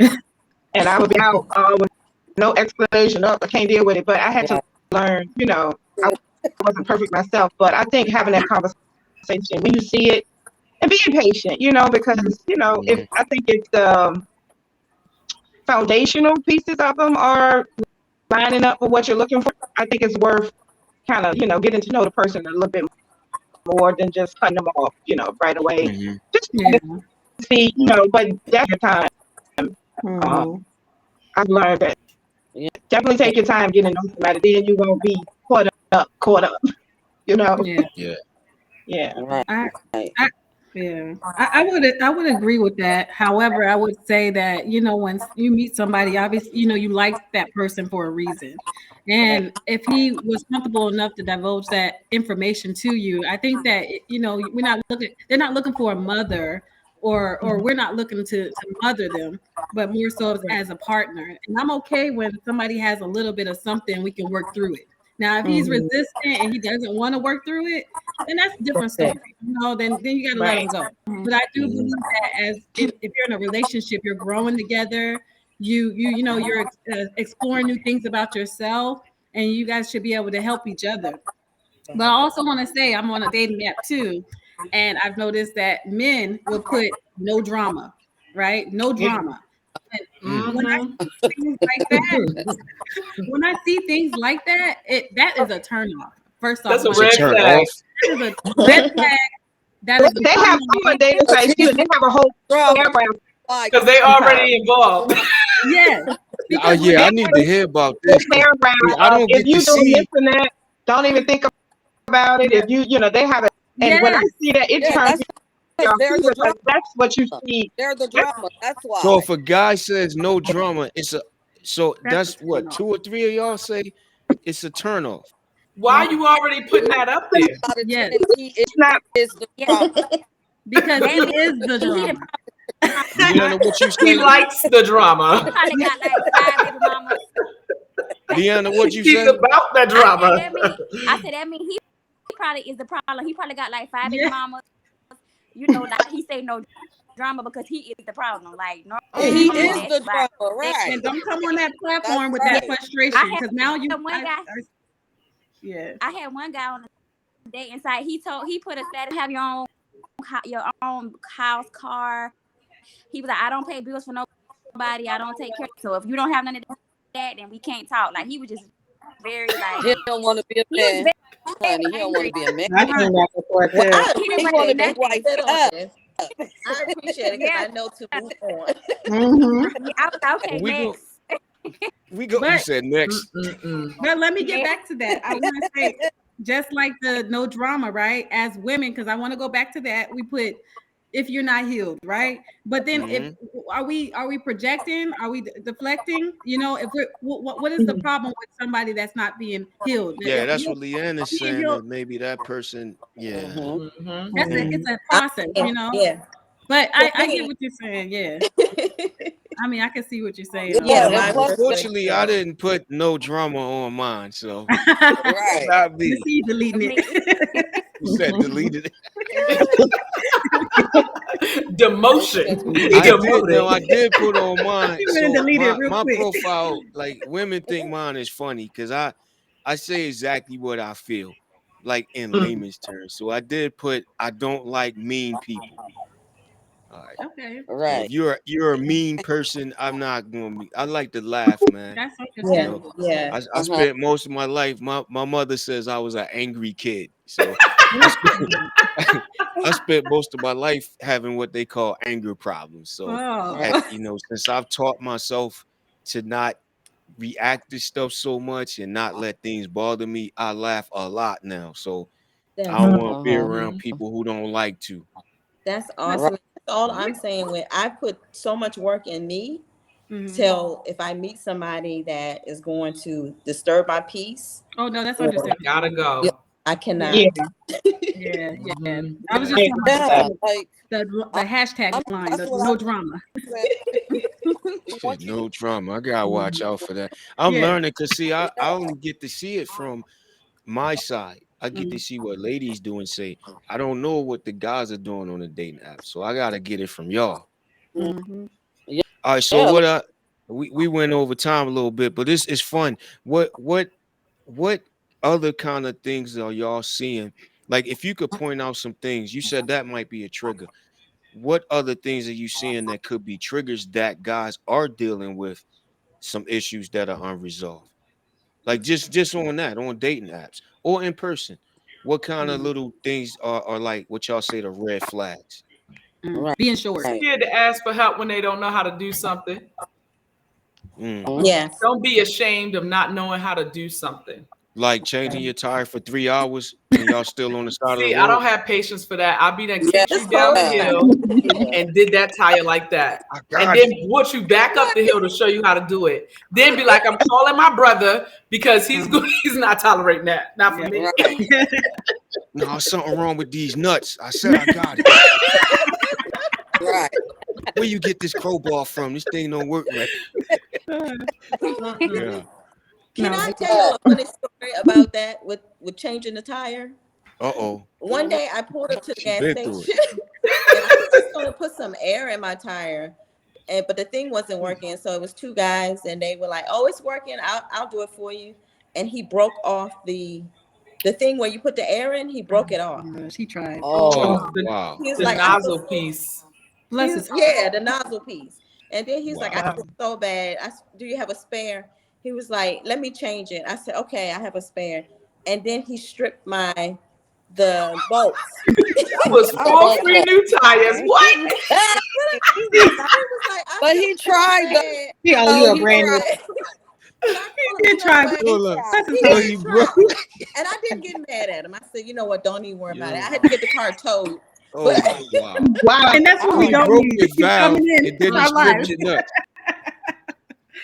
and I would be out with no explanation. Up, I can't deal with it. But I had to Right. learn. I wasn't perfect myself, but I think having that conversation when you see it and being patient, because if Mhm. I think it's foundational pieces of them are lining up for what you're looking for. I think it's worth kind of getting to know the person a little bit more than just cutting them off, right away. Mhm. Just Yeah. to see, but that's your time. Um, Mhm. I've learned that Yeah. definitely take your time getting to know somebody. Then you won't be caught up. You know, Yeah. Yeah. yeah. Right. I, I yeah, I would agree with that. However, I would say that when you meet somebody, obviously you like that person for a reason, and if he was comfortable enough to divulge that information to you, I think that we're not looking. They're not looking for a mother, or we're not looking to mother them, but more so as a partner. And I'm okay when somebody has a little bit of something, we can work through it. Now, if he's Mhm. resistant and he doesn't want to work through it, then that's a different That's it. story. Then you got to let Right. them go. But I do Mhm. believe that if you're in a relationship, you're growing together. You're exploring new things about yourself, and you guys should be able to help each other. But I also want to say I'm on a dating app too, and I've noticed that men will put no drama, right? No drama. And Mm. when I Mhm. see things like that, when I see things like that, that is a turn off. First off, That's a It's a red turn flag. off. that is a red flag that is They becoming have some a dating sites too. They have a whole Drama. paragraph Why? Because they sometimes. already involved. yes, Oh because when yeah, They I have need a to hear about whole this. 'Cause, paragraph see, I of don't if get to you doing this see. and that, don't even think about it. yeah, If they have it, and when I yes, see that, it Yeah, turns that's me because off they're too the because drama. that's what you see. They're the That's drama. That's So why. if a guy says no drama, it's a so that's that's a turn what off. 2 or 3 of y'all say it's a turn off. Why are you already putting that up there? Out of Yes, 10, he not. is the Yeah, drama. because that he means is the he drama. Leanna, what you He say? likes the drama. probably got like 5 baby mamas. Leanna, what you He's say? about that I said drama. that mean I said that mean he probably is the problem. He probably got like 5 baby Yeah, mamas. Like he say no drama because he is the problem. Like He normally is hmm the that's like drama, and right? don't come on that That's platform with yeah. that right. frustration I because now had one guy. yeah. I had one guy on the dating site. He put a status, have your own house, car. He was like, I don't pay bills for nobody. I don't take care. So if you don't have none of that, then we can't talk. Like he was just very like He don't want to be a he was man, very honey. He don't want angry. to be a man. I Right. came back before Well, too. I He didn't He want appreciate to want do to it be that you nothing. wiped said on up. this. I appreciate it because Yeah, I know to move on. Mhm. I was like, Well, okay, next. we go. You But said next. Mm-mm-mm. But let me get Next. back to that. I want to say, just like the no drama, right? As women, because I want to go back to that. We put if you're not healed, right? But then if Hmm. are we projecting? Are we deflecting? If we're what is the problem with somebody that's not being healed? Yeah, If that's you what Leanne is being saying. healed, That maybe that person. Yeah. Hmm. Mhm. that's a Mhm. it's a I, process, yeah. But For I get me, what you're saying. Yeah, I mean I can see what you're saying on yeah, Yeah, that. and my plus, Unfortunately, I perspective. didn't put no drama on mine, so right. not You me. see, you deleting Me. it. You said deleted it. Demotion. I Mhm. did. No, Demoted. I did put on mine. You went and So deleted it my real my quick. profile, like women think mine is funny because I say exactly what I feel, like in Mm. layman's terms. So I did put I don't like mean people. All right. Okay, So if Right. you're a mean person, I'm not gonna be. I like to laugh, man. that's You Yeah, know, understandable. yeah. I Uh-huh. spent most of my life. My mother says I was an angry kid, so I spent I spent most of my life having what they call anger problems. So Right. Oh, since I've taught myself to not react to stuff so much and not let things bother me, I laugh a lot now. So I That's don't want to be Uh-huh. around people who don't like to. that's Right. awesome. That's all Yeah. I'm saying. When I put so much work in me, Mhm. till if I meet somebody that is going to disturb my peace, Oh no, that's or Gotta understandable. Yeah. go. I Yeah, Yeah. cannot. yeah, yeah. Hmm. I was Yeah. just talking about Exactly. Yeah. Like the I, hashtag I'm line, that's the what no I drama. said. Shit, Once you no drama. I gotta watch Mhm. out for that. I'm Yeah. learning because see, I yeah. only get to see it from my side. I get to Mhm. see what ladies do and say. I don't know what the guys are doing on the dating app, so I gotta get it from y'all. Mhm. Yeah. All right, so Yeah. what we went over time a little bit, but this is fun. What other kind of things are y'all seeing? Like if you could point out some things, you said that might be a trigger. What other things are you seeing that could be triggers that guys are dealing with some issues that are unresolved? Like just on that, on dating apps or in person. What kind of Mhm. little things are like what y'all say the red flags? Mm. Right. Being short. Scared to ask for help when they don't know how to do something. Mm. Yes. Don't be ashamed of not knowing how to do something. Like changing your tire for 3 hours and y'all still on the side of the See, I road. don't have patience for that. I'll be done Yeah. kicked you Just down close the the tire. hill Yeah. and did that tire like that. I And got then it. brought you back up the hill to show you how to do it. Then be like, I'm calling my brother because he's Uh-huh. good. He's not tolerating that. Not for Yeah. me. Right. No, something wrong with these nuts. I said I got it. Right. Where you get this crowbar from? This thing don't work right. Mm-mm. Yeah. Can No, I that's tell y'all a funny story about that with changing the tire? Uh-oh. One day I pulled up to the She gas been through it. station and I was just gonna put some air in my tire. And but the thing wasn't working. So it was two guys and they were like, "Oh, it's working. I'll do it for you." And he broke off the thing where you put the air in, he broke it off. she tried. Oh. Oh, The, wow. He was the like, "I nozzle feel so." piece. Bless his heart. Yeah, the nozzle piece. And then he was like, "I Wow. feel so bad. Do you have a spare?" He was like, "Let me change it." I said, "Okay, I have a spare." And then he stripped the bolts. That was I four love free that. new tires. What? He was like, "I But feel he so tried bad." He owe I you though. a He feel brand new. tried. bad. And I He told him, did "You know try. what?" He Hold up. tried. Bless his He So heart. did he broke. try. And I didn't get mad at him. I said, "You know what? Don't even worry about it." I had Yo. to get the car towed. But Oh, wow. Wow. And that's what So we I, he don't broke need. your Keep coming valve in and then he our stripped lives. your nuts.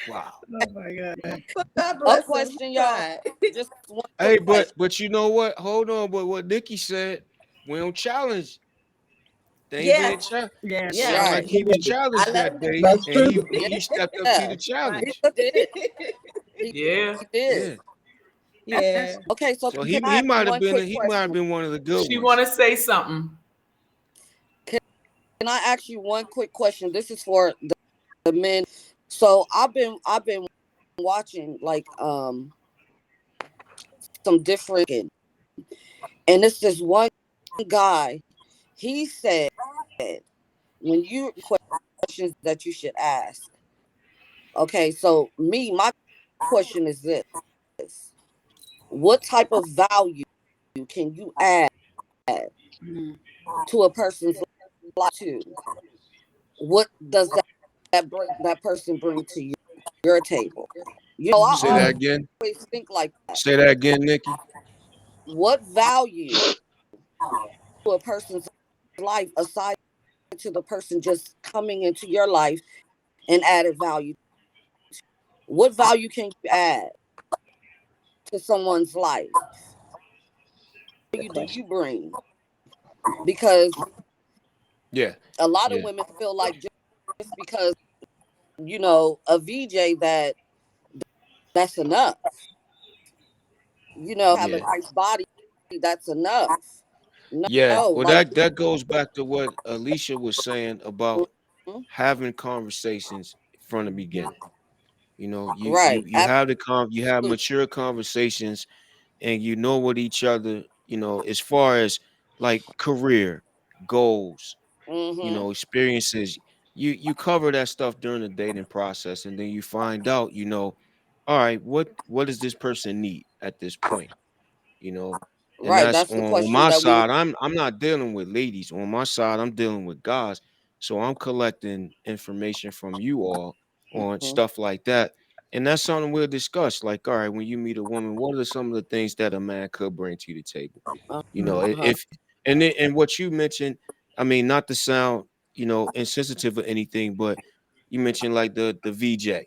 Wow. Oh my God. but God a bless him. He question, y'all. tried. Just one Hey, quick but question. but you know what? Hold on. But what Nikki said, we don't challenge. They ain't being Yes. challenged. Yeah. Yes. Sound like Right. he was I challenged let that him day, That's and true. he stepped up to Yeah. the right. challenge. He did. He, Yeah. he did. Yeah. That's Yeah. Okay, so So can I he ask might have one been quick he might have question? been one of the good She want ones. to say something. Can I ask you one quick question? This is for the men. So I've been watching like some different, and it's this one guy. He said when you questions that you should ask. Okay, so my question is this: what type of value can you add mm, to a person's life? To what does that person bring to your table? You know, Say mhm. I that again. always think like that. Say that again, Nikki. What value to a person's life aside to the person just coming into your life and added value? What value can you add to someone's life? Good Value do question. you bring? Because Yeah. a lot of Yeah. women feel like just because a VJ that's enough. Have a Yeah. nice body, that's enough. Yeah. No, Well, like that goes back to what Alicia was saying about mhm, having conversations from the beginning. You know, right, you have you have absolutely. mature conversations and you know what each other, as far as like career goals, Hmm. experiences, you cover that stuff during the dating process and then you find out, all right, what does this person need at this point? you know and Right, that's that's the on question my that we side. I'm not dealing with ladies. On my side, I'm dealing with guys, so I'm collecting information from you all on mhm, stuff like that. And that's something we'll discuss. Like, all right, when you meet a woman, what are some of the things that a man could bring to the table? You know, Uh-huh. if and what you mentioned, I mean, not to sound, insensitive or anything, but you mentioned like the VJ.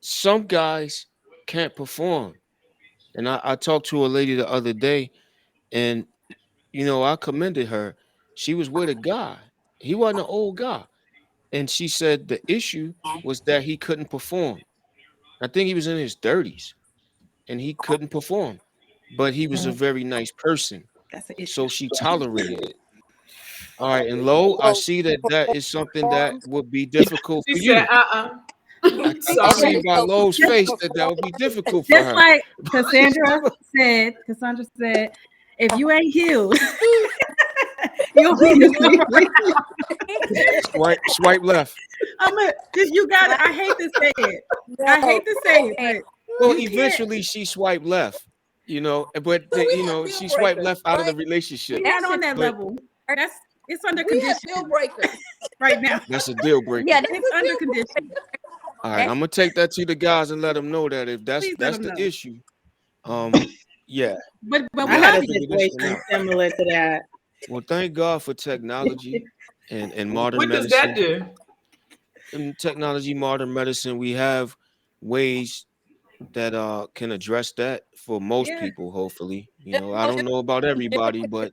Some guys can't perform. And I talked to a lady the other day, and I commended her. She was with a guy. He wasn't an old guy. And she said the issue was that he couldn't perform. I think he was in his 30s and he couldn't perform. But he was a very nice person. That's an issue. So she tolerated it. All right. And Lo, I Well, see that that is something that performs would be difficult She for said, you. I Sorry. see by Lo's just face that would be perform. difficult for Just her. like Cassandra said, if you ain't healed, you don't need to sleep. Swipe left. You got it. I hate to say it. I No, hate to say it, but Well, you can't. eventually she swiped left, but So we have deal she swiped breakers, left out of the right? relationship. We're not on that But level. It's under We have deal condition breakers. right now. that's a deal breaker. Yeah, It's under condition. All right, that's I'm gonna take that to the guys and let them know that if that's Please let that's them the know. issue, um, yeah, But I we'll we had have a love to you. figure this one situation out. similar to that. Well, thank God for technology and modern What does that medicine. do? In technology, modern medicine, we have ways that can address that for most Yeah. people. Hopefully, it's I don't know about everybody, but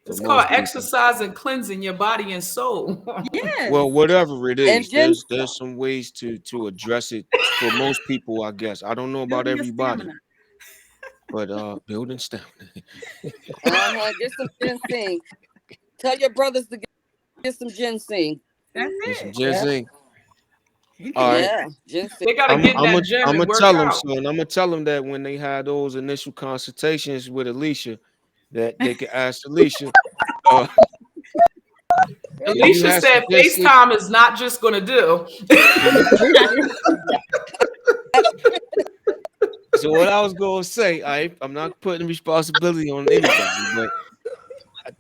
for It's called most people. exercise and cleansing your body and soul. Yes. Well, whatever it and is, ginseng. there's some ways to address it for most people, I guess. I don't know about Building your everybody, stamina. but building stamina. Get some ginseng. Tell your brothers to get some ginseng. That's Get some it. Yeah. ginseng. You All can right. Yeah, ginseng. They got to I'm get in I'm that a, gym I'm and gonna work tell them, out. son. I'm gonna tell them that when they had those initial consultations with Alicia, that they could ask Alicia, uh, do you Alicia have some said ginseng? FaceTime is not just going to do. Do you? So what I was gonna say, I'm not putting responsibility on anybody, but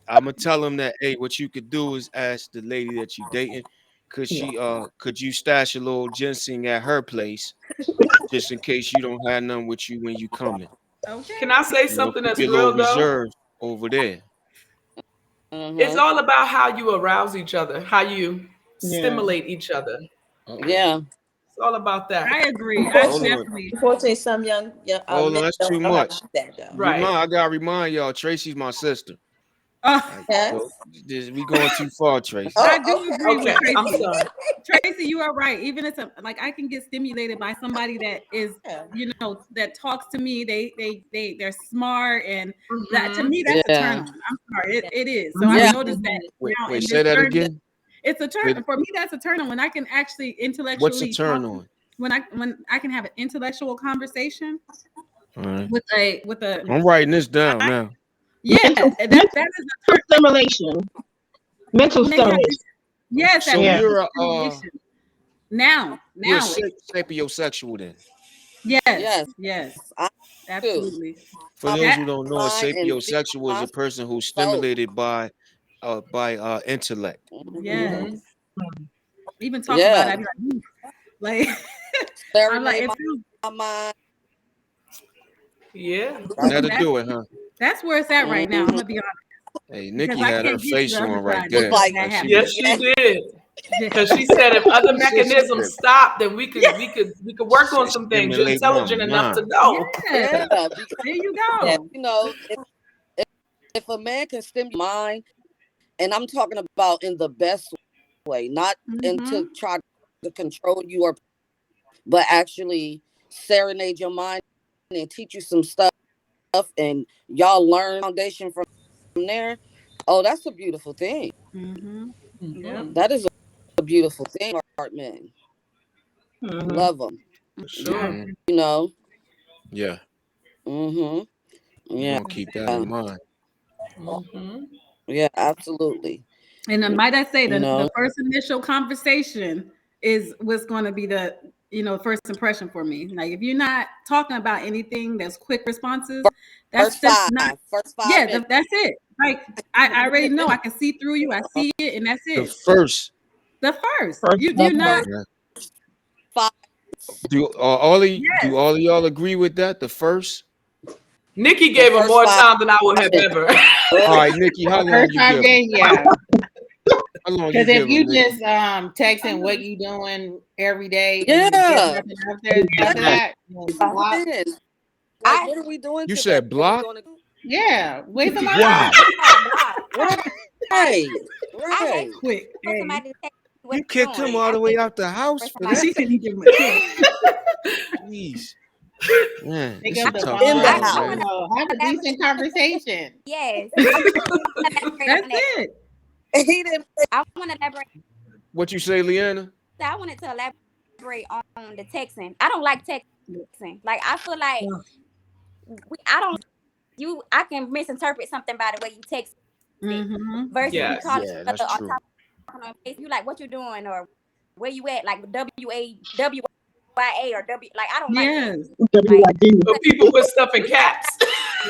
I'm gonna tell them that hey, what you could do is ask the lady that you dating, could you stash a little ginseng at her place just in case you don't have none with you when you coming? Can Okay. I say something Keep that's your little real though? reserve over there. It's Uh-huh. all about how you arouse each other, how you Yeah. stimulate each other. Uh-oh. Yeah. It's all about that. I agree. I Hold on, definitely. Unfortunately, some young hold on, men that's don't too know how to much. do that though. Right. I gotta remind y'all, Tracy's my sister. Oh, Like, Yes. so we going too far, Tracy. I Oh, do agree with Okay. I'm Tracy. sorry. Tracy, you are right. Even if like I can get stimulated by somebody that is, yeah. that talks to me. They're smart, and that to Hmm. me that's a turn Yeah. on. I'm sorry, Yeah. it is. So I've Yeah. noticed that now Wait, in say this that journey, again. it's a Say turn for me. That's a turn on when I can actually what's a intellectually turn talk. on? When I can have an intellectual conversation All right. with a I'm writing this down guy. now. Yeah, Mental, that mental is a turn stimulation. Mental when they have stimulation. yes, that So Yeah. mental you're stimulation. Now, you're a now, sapiosexual then. yes, Yes. yes, I do. absolutely. For those My That who don't know, a mind and feed sapiosexual is my a person who's soul. stimulated by intellect. Hmm. yes. Hmm. Even talk about it, Yeah. I'd be like, "Ooh." Like I'm like Serenade it feels my mind. Yeah. That's That'll that's do it, huh? that's where it's at right now. I'm hmm gonna be honest Hey, because Nikki I had her can't get to face the other on right side was there. like, that Like she happens. Yes, was she yeah. did. Yeah. Because she said if other she mechanisms said, stop, then we could Yeah. work on said some things. You're stimulate my intelligent enough to mind. know. Yes. Yeah. Because There you Yeah. go. if a man can stimulate mind, and I'm talking about in the best way, not Mm-hmm. into try to control you or but actually serenade your mind and teach you some stuff and y'all learn foundation from there. Oh, that's a beautiful thing. Mm-hmm. Yep. Hmm. That is a beautiful thing, art men. Hmm. Love them. For I sure. Hmm. agree. You know. Yeah, Mm-hmm. we're Yeah. gonna keep that in mind. Hmm. Yeah, absolutely. And might I say You the know. first initial conversation is what's going to be the first impression for me. Like if you're not talking about anything that's quick responses, that's First just not. five. First Yeah, 5 minutes. that's it. Like I already know I can see through you. I see it, and that's The it. first, The first First, you The you're not. first yeah, 5 Do all of y'all agree with that? The first. Nikki The gave him first more 5 time than I would have minutes. ever. All right, Nikki, how long First you 5 give him? days, yeah. How long you Because if give him, you Nikki? just texting what you doing every day and there's Yeah. nothing after Right. that, then Five block. minutes. Like, I what are we doing You today? said What are we block? going to do? Yeah, waste my Wow. time. block. Right. I hate Right. Quick. for Hey. somebody to text me what You they're kicked him doing. all I the way hate out the for house for somebody. She that? said he give him a kick. Jeez. Man, Pick it's a up the tough In the I, world, phone. I house. want man. to Have a elaborate. decent conversation. Yes, I want to elaborate That's on that. it. He didn't. I want to elaborate. What you say, Leanna? I wanted to elaborate on the texting. I don't like texting. Like I feel like I don't you. I can misinterpret something by the way you text it Mm-hmm. versus we Yes. call each Yeah, that's other or true. talking on face. You like what you're doing or where you at? Like WAWYA or W. Like I don't like that. Yes. Like But people put stuff in caps.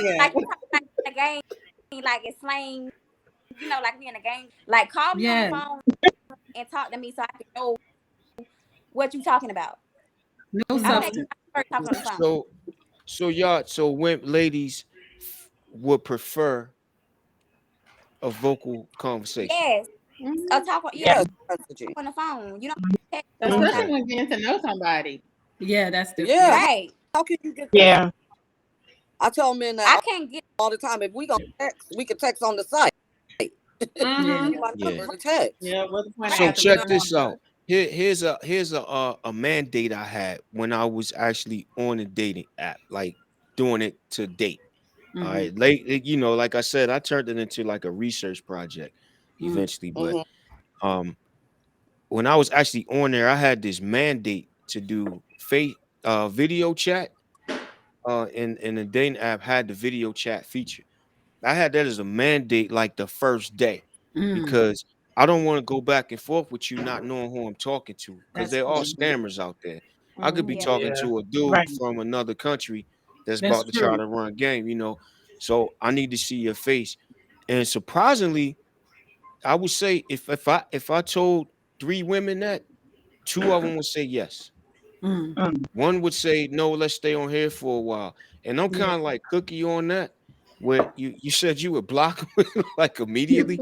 Yeah. like you talking like in a game, like it's slang. You know, like we in a game. Like call me on the Yes. phone and talk to me so I can know what you talking about. No I Mm. think substance. I prefer talking on the phone. So when ladies would prefer a vocal conversation. Yes, Mhm. talk. Yeah, Yes. Messaging. on the phone. You don't text all the time. Especially when getting to know somebody. Yeah, that's different. Yeah. Right. How can you get that? Yeah. I tell men I that can't get all the time. If we gonna text, we can text on the site. Yeah. Mm-hmm. Give my Yeah. number to text. Yeah, what's the point of So right. asking for check the this number? out. Here's a mandate I had when I was actually on a dating app, like doing it to date. All Mm-hmm. right, like I said, I turned it into like a research project Mm-hmm. eventually. But Hmm. um, when I was actually on there, I had this mandate to do video chat. And the dating app had the video chat feature. I had that as a mandate like the first day Mm. because I don't want to go back and forth with you not knowing who I'm talking to because That's they're all true. scammers out there. I could be Mhm. Yeah. talking Yeah. to a dude Right. from another country that's That's about to try true. to run game. So I need to see your face. And surprisingly, I would say if I told 3 women that, 2 of them would say yes. Mm. Mm. One would say, no, let's stay on here for a while. And I'm Yeah. kind of like Cookie on that, where you said you would block like immediately.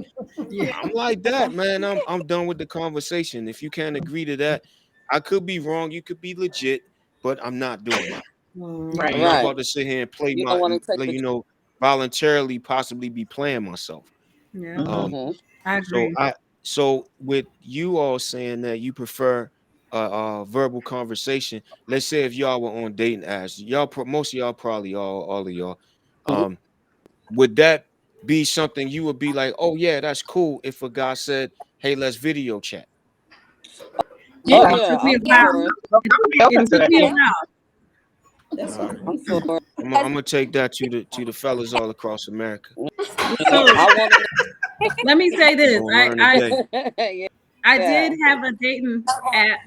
Yeah. I'm like that, man. I'm done with the conversation. If you can't agree to that, I could be wrong. You could be legit, but I'm not doing it. Mhm. I'm Right. not Right. about to sit here and play You don't want to take the. voluntarily possibly be playing myself. Yeah. Mhm. Um, Hmm. I so agree. with you all saying that you prefer verbal conversation, let's say if y'all were on dating apps, most of y'all probably all of y'all, um, would that be something you would be like, oh yeah, that's cool if a guy said, hey, let's video chat? Yeah. Oh Yeah. It yeah, took me I'm a Yeah. while. for it. It Open to took that. me a Yeah. Yeah. while. That's All right, I'm for it. I'm gonna take that to the fellas all across America. Yeah, So I want let me say We're this. gonna learn today. to. I Yeah. did have a dating app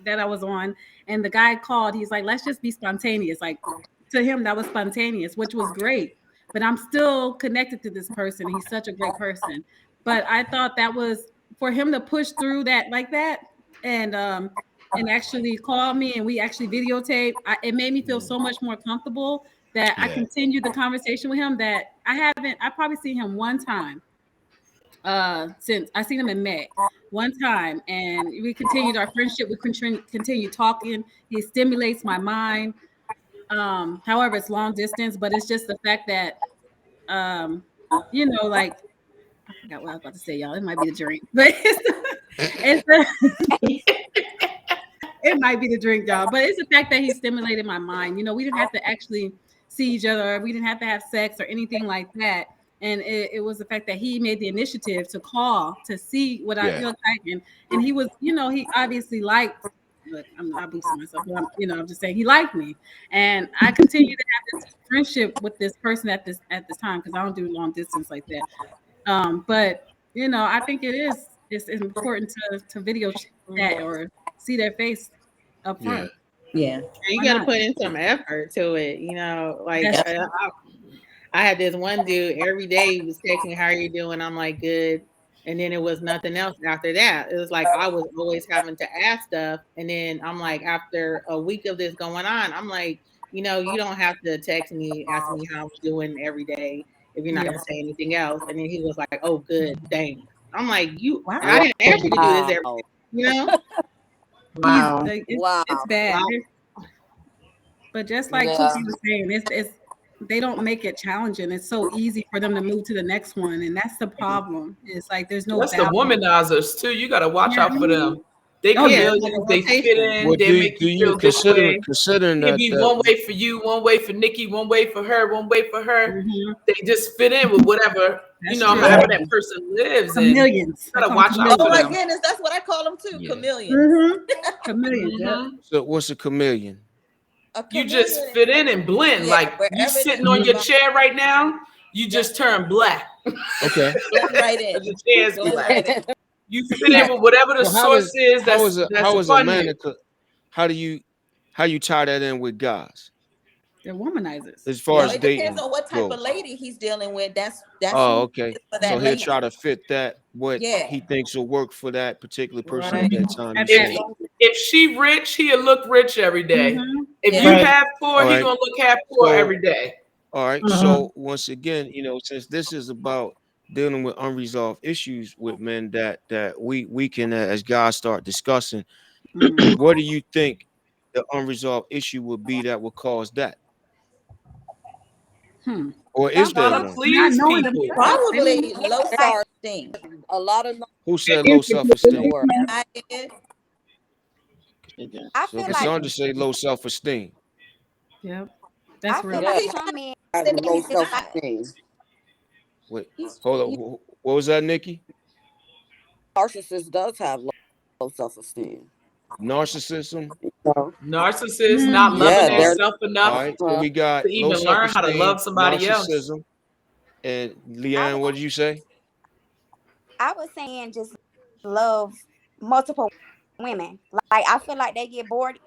that I was on, and the guy called. He's like, "Let's just be spontaneous." Like to him, that was spontaneous, which was great. But I'm still connected to this person. He's such a great person. But I thought that was for him to push through that like that, and actually call me, and we actually videotape. It made me feel Mm, so much more comfortable that I yeah, continued the conversation with him. That I probably seen him one time since I seen him in May one time, and we continued our friendship. We continue talking. He stimulates my mind. However, it's long distance, but it's just the fact that um, like I forgot what I was about to say, y'all. It might be the drink, but it might be the drink, y'all. But it's the fact that he stimulated my mind. We didn't have to actually see each other. We didn't have to have sex or anything like that. And it was the fact that he made the initiative to call to see what I yeah, look like, and he was, he obviously liked. Look, I'm not boosting myself, but I'm just saying he liked me, and I continue to have this friendship with this person at this time because I don't do long distance like that. But I think it's important to video chat Mhm. or see their face up yeah, front. Yeah. And you Why got to not? put in some effort to it. Like That's I had this one dude every day he was texting, "How are you doing?" I'm like, "Good," And then it was nothing else after that. It was like I was always having to ask stuff. And then I'm like, after a week of this going on, I'm like, you don't have to text me, ask me how I'm doing every day if you're not Yeah. gonna say anything else. And then he was like, oh, good, thanks. I'm like, Wow. I didn't ask you to do this every Wow. day, you know? Wow. Like, Wow. it's bad. Wow. But just like Yeah. Cookie was saying, it's they don't make it challenging. It's so easy for them to move to the next one, and that's the problem. It's like there's no That's the balance. womanizers too. You got to watch Yeah. out for them. They Oh yeah. Yeah, it's like a chameleons. They fit rotation. in. Well, They make do you you feel this way. considering It can that be that one way for you, one way for Nikki, one way for her, one way for her. Mhm. They just fit in with whatever, That's true. however that person lives. And you Chameleons. I got to call them watch out Oh for my chameleons. them. goodness, that's what I call them too, yeah. chameleons. Mm-hmm. Chameleons. Yep. hmm So what's a chameleon? A You just chameleon fit is, in and blend. yeah, Like you wherever sitting they on your find, chair right now, you yep, just turn black Okay. blend right because in. the chair's Blend black. right in. You fit in with whatever the So how source is is that's how is a upon man you. how do you tie that in with guys They're womanizers. as far Well, as it depends dating on what type of goes? lady he's dealing with. That's Oh, who okay. it is for So that he'll Mhm. lady. try to fit that what Yeah, he thinks will work for that particular person at Right. that time. You At If that. saying? if she rich, he'll look rich every day. Mhm. If yeah. you Right. have poor, All he right. gonna look half poor So every day. all right. Mhm. So once again, since this is about dealing with unresolved issues with men that we can as guys start discussing, Mhm. what do you think the unresolved issue would be that would cause that? Hmm. Or is Trying there to Something one? Not please knowing people. themselves. They don't probably know. low Like self-esteem. A lot of Who said low self-esteem? Insecurity. I did. I So feel That's like Cassandra say low self-esteem. Yep. I That's feel real. like yeah, some men have low it's self not esteem. Wait, You, hold you on. What was that, Nikki? Narcissist does have low self esteem. Narcissism. So, Narcissists not Mm. loving yeah, All they're right. themselves All enough right. So we to got low even learn how to self-esteem, love somebody else. narcissism, and I Leanne, was what did you say? saying just love multiple women. Like I feel like they get bored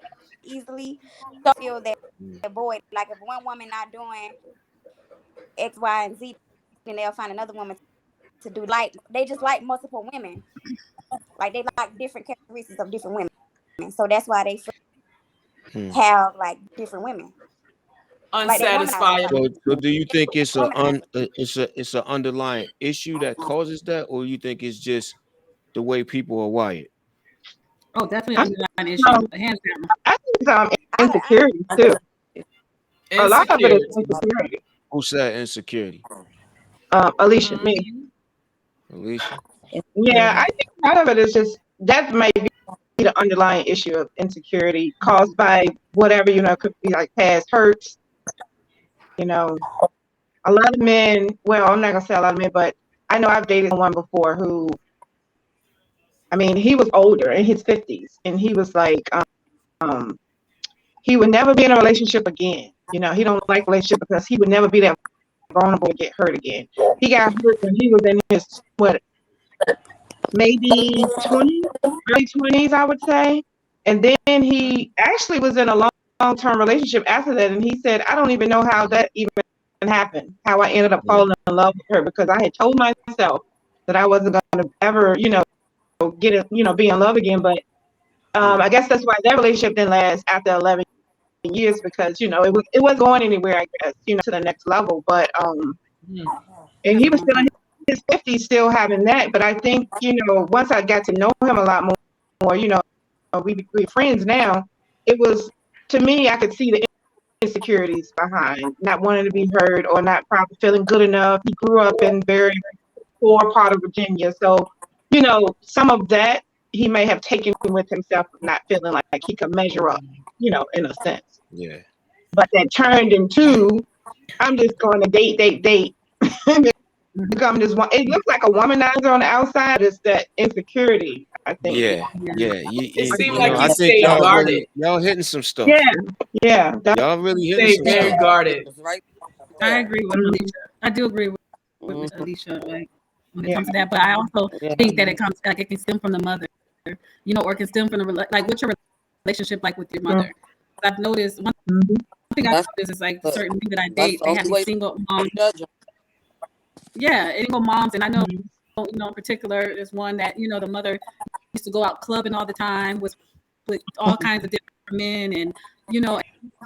easily. So I feel that Mm. void. Like if one woman not doing X, Y, and Z, then they'll find another woman to do. Like they just like multiple women. Like they like different characteristics of different women. So that's why they Hmm. have like different women. Like they womanize Unsatisfiable. So do you think it's a womanize. it's a underlying issue that causes that, or you think it's just the way people are wired? Oh, definitely I an think, underlying issue. um, Hands down. I think it's I insecurity too. A lot of it is Insecurity. insecurity. Who said insecurity? Alicia, me. Alicia. Yeah, I think a lot of it is just that may be the underlying issue of insecurity caused by whatever, could be like past hurts. You know, a lot of men, well, I'm not gonna say a lot of men, but I know I've dated someone before who, I mean, he was older in his 50s and he was like, he would never be in a relationship again. He don't like relationship because he would never be that vulnerable to get hurt again. He got hurt when he was in his, maybe 20, early 20s, I would say. And then he actually was in a long-term relationship after that. And he said, I don't even know how that even happened, how I ended up Yeah. falling in love with her, because I had told myself that I wasn't going to ever, get it, be in love again. But I guess that's why that relationship didn't last after 11 years, because, it wasn't going anywhere, I guess, to the next level. But, Mhm. and That's he a was long still in time. his 50s, still having that. But I think, once I got to know him a lot more, we're friends now. It was, to me, I could see the insecurities behind not wanting to be heard or not probably feeling good enough. He grew up in very poor part of Virginia. So, some of that he may have taken with himself, not feeling like he could measure up, in a sense. Yeah. But that turned into, I'm just going to date. Become this one. It looks like a womanizer on the outside. It's that insecurity, I think. Yeah. Yeah. Yeah. It seemed You know, like I he think stayed guarded. y'all hitting some stuff. Yeah, yeah. Y'all really hitting Stayed some very stuff. guarded. it's right I there. agree with Alicia. I do agree with Mhm. Alicia, like when it Yeah. comes to that. But I also Yeah. think that it can stem from the mother, or it can stem from like what's your relationship like with your mother? I've noticed one thing I've That's noticed is like the certain men that I that's date, the they only have these way single to moms. judge them. Yeah, single moms, and I know in particular is one that, the mother used to go out clubbing all the time with all kinds of different men, and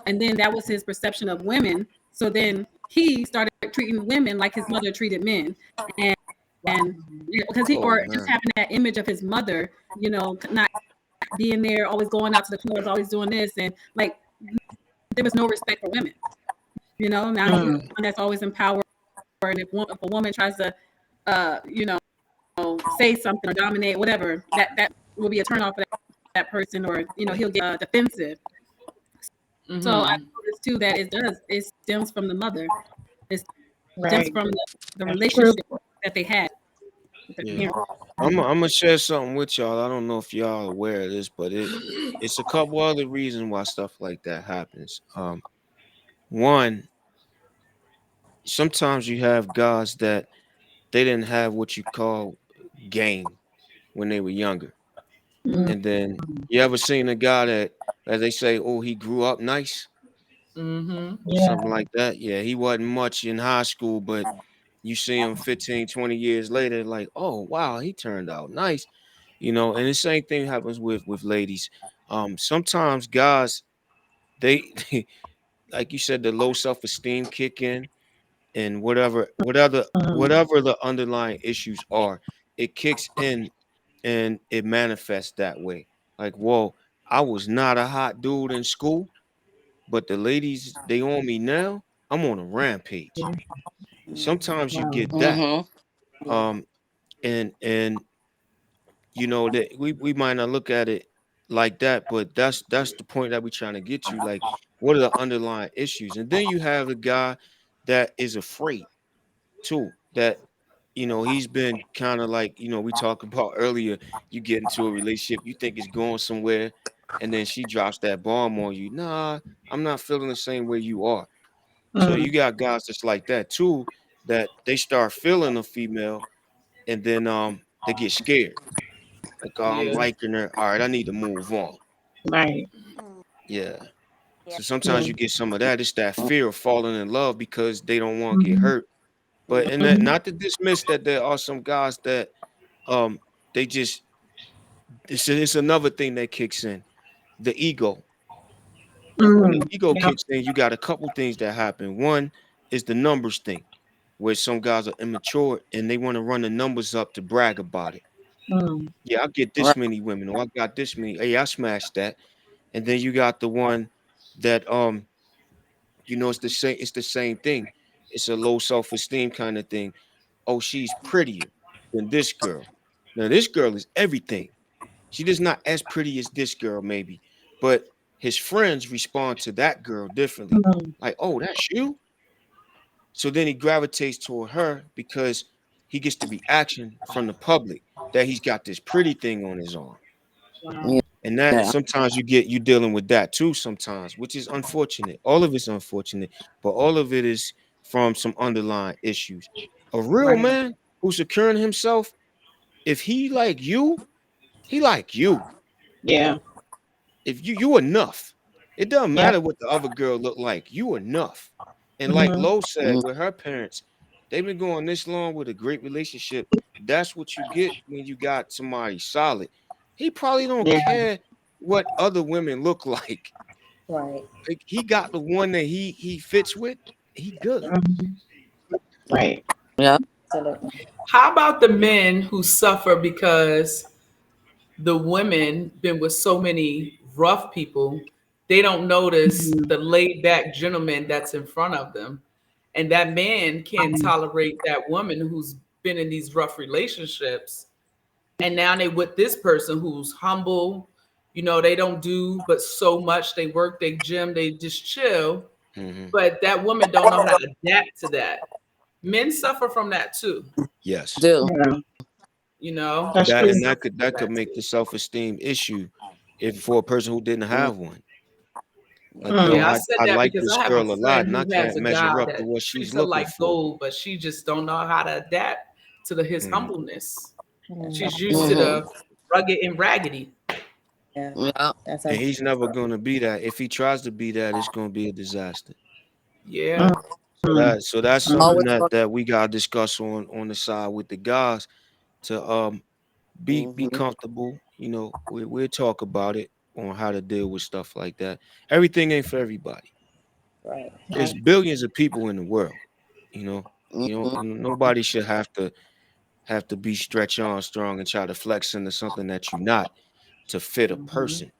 and then that was his perception of women. So then he started treating women like his mother treated men, and because he, Oh or just man. having that image of his mother, not being there, always going out to the clubs, always doing this, and like there was no respect for women. Now he's the one that's always empowered, and if a woman tries to, say something or dominate, whatever, that will be a turn off for that person, or he'll get defensive. So I noticed too that it stems from the mother. It stems Right. from the That's true. relationship that they had with their Yeah. parents. I'm gonna share something with y'all. I don't know if y'all aware of this, but it's a couple other reasons why stuff like that happens. One, sometimes you have guys that they didn't have what you call game when they were younger. Mm, And then you ever seen a guy that, as they say, oh, he grew up nice, yeah. something like that? Yeah, he wasn't much in high school, but you see him 15, 20 years later, like, oh, wow, he turned out nice. And the same thing happens with ladies. Sometimes guys, they like you said, the low self-esteem kick in, and Mm, whatever the underlying issues are, it kicks in and it manifests that way. Like, whoa, I was not a hot dude in school, but the ladies, they on me now. I'm on a rampage. Sometimes you wow. get that. Mm-hmm. Yeah. Um, and that we might not look at it like that, but that's the point that we're trying to get to. Like, what are the underlying issues? And then you have a guy that is afraid too, that he's been kind of like, we talked about earlier. You get into a relationship, you think it's going somewhere, and then she drops that bomb on you. Nah, I'm not feeling the same way you are. So Mm, you got guys that's like that too, that they start feeling a female, and then they get scared. Like, oh, I'm Yeah. liking her. All right, I need to move on. right. Yeah. Yeah. So sometimes Yeah. you get some of that. It's that fear of falling in love because they don't want to get Mm-hmm. hurt. But and that, Mm-hmm. not to dismiss that there are some guys that um they just it's another thing that kicks in. The ego. When the Mm, ego yeah. kicks in, you got a couple things that happen. One is the numbers thing, where some guys are immature and they want to run the numbers up to brag about it. Mm, Yeah, I get Right. this many women, or I got this many. Hey, I smashed that. And then you got the one that it's the same thing. It's a low self-esteem kind of thing. Oh, she's prettier than this girl. Now this girl is everything. She does not as pretty as this girl, maybe, but his friends respond to that girl differently. mm, Like, oh, that's you. So then he gravitates toward her because he gets the reaction from the public that he's got this pretty thing on his arm. wow. Yeah. And that sometimes you dealing with that too sometimes, which is unfortunate. All of it's unfortunate, but all of it is from some underlying issues. A real Right. man who's securing himself, if he like you, he like you. Yeah. If you enough. It doesn't Yeah. matter what the other girl look like. You enough. And like Mm-hmm. Lo said Mm, with her parents, they've been going this long with a great relationship. That's what you get when you got somebody solid. He probably don't Yeah. care what other women look like. Right. Like, he got the one that he fits with. He good. Mhm. Right. yeah. Absolutely. How about the men who suffer because the women been with so many rough people, they don't notice Mhm. the laid back gentleman that's in front of them. And that man can't tolerate that woman who's been in these rough relationships. And now they with this person who's humble, they don't do but so much. They work, they gym, they just chill. Hmm. But that woman don't know how to adapt to that. Men suffer from that too, Yes. Do. Yeah. That's they true. And that suffer could from that could that make too. the self-esteem issue if for a person who didn't Mm, have one. Like, yo, Mm, Yeah, I I, said I that like because this I have a girl a lot friend and I who has can't a guy measure up to that what she's treats her looking like for. gold, but she just don't know how to adapt to his Mhm. humbleness. Mm, She's used to mm-hmm. the rugged and raggedy. yeah, Yeah. that's And he's never unfortunate. gonna be that. If he tries to be that, it's gonna be a disaster. Yeah. mm, So that's something Always mm, that gonna. we gotta discuss on the side with the guys. to be Hmm. comfortable. You know, we'll talk about it on how to deal with stuff like that. Everything ain't for everybody. Right. There's Right. billions of people in the world. You know, Hmm. nobody should have to be Stretch Armstrong and try to flex into something that you're not to fit a Mhm. person.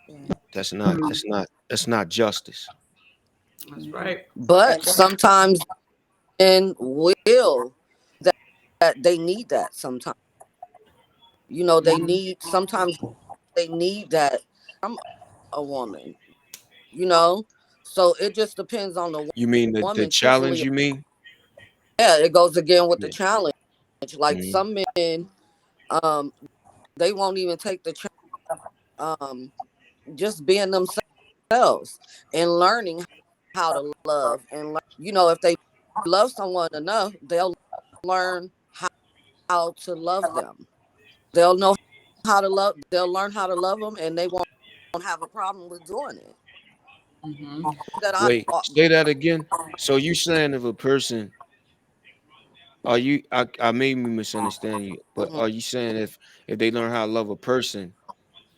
Right. That's not justice. That's Mhm. right. But And then, sometimes men will that, that they need that sometimes. They Mhm. need sometimes they need that from a woman, you know? So it just depends on the You mean the woman, challenge? truthfully. You mean? Yeah, it goes again with the Yeah. challenge. Like Mhm. some men, um, they won't even take the um just being themselves and learning how to love and if they love someone enough, they'll learn how to love them. They'll know how to love. They'll learn how to love them, and they won't have a problem with doing it. Hmm. That I Wait, say that again. So you saying if a person are you I may be misunderstand you, but mhm. are you saying if they learn how to love a person,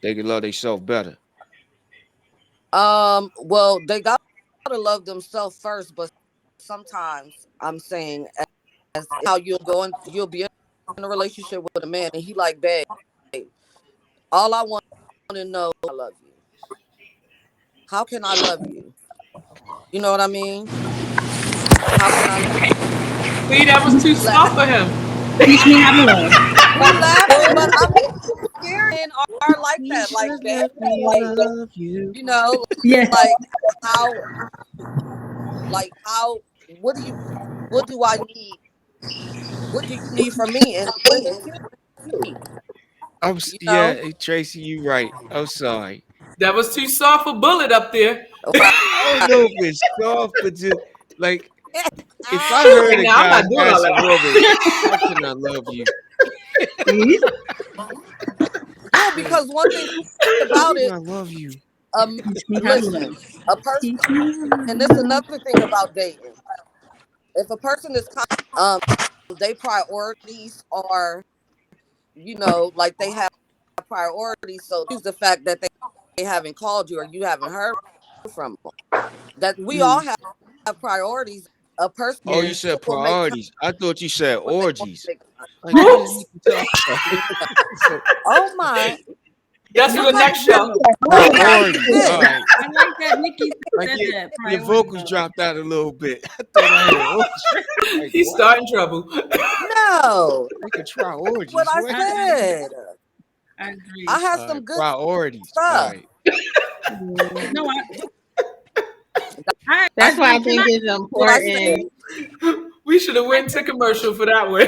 they can love themselves better? Well, they got to love themselves first, but sometimes I'm saying as how you'll be in a relationship with a man, and he like, babe, all I want to know, I love you. How can I love you? You know what I mean? How can I love you? See, that was too He soft for laughing. him. Teach me how to love. He laughing, but I mean, men are like that. Please Like, let babe, me like, love you. you know, Yeah. like how, what do I need? What do you need from me? And bring it to you. You Yeah, know, hey, Tracy, you right. I'm sorry. That was too soft for Bullet up there. right? I don't know if it's soft, but just like if I She was heard like, a "No, I'm guy not doing all ask a that." woman, "How can I love you?" See? Yeah, Like, because one thing how about can it, I love you? Teach me how to listen, love. a person, Teach me how to and this is love. another thing about dating. If a person is they priorities are, like they have priorities. So use the fact that they haven't called you or you haven't heard from them. That we all Mm. have priorities. A person Oh, you Yes. said will make time priorities. I thought you said when they want orgies. to make Like, what is Nikki talking about? time. So, Oh my! That's for No, the Somebody that's next spit. good show. though. oh, Somebody orgies. All spit. right. I like that Nikki Like said that your priority vocals love. dropped out a little bit. I thought I heard orgies. Like, He's what? starting trouble. No, They could try what orgies. I What? I agree. said. I I agree. had All some right, good priorities. All stuff. right. No, I That's why I agree. Can think I it's What I said. important. We should have I went to commercial for that one.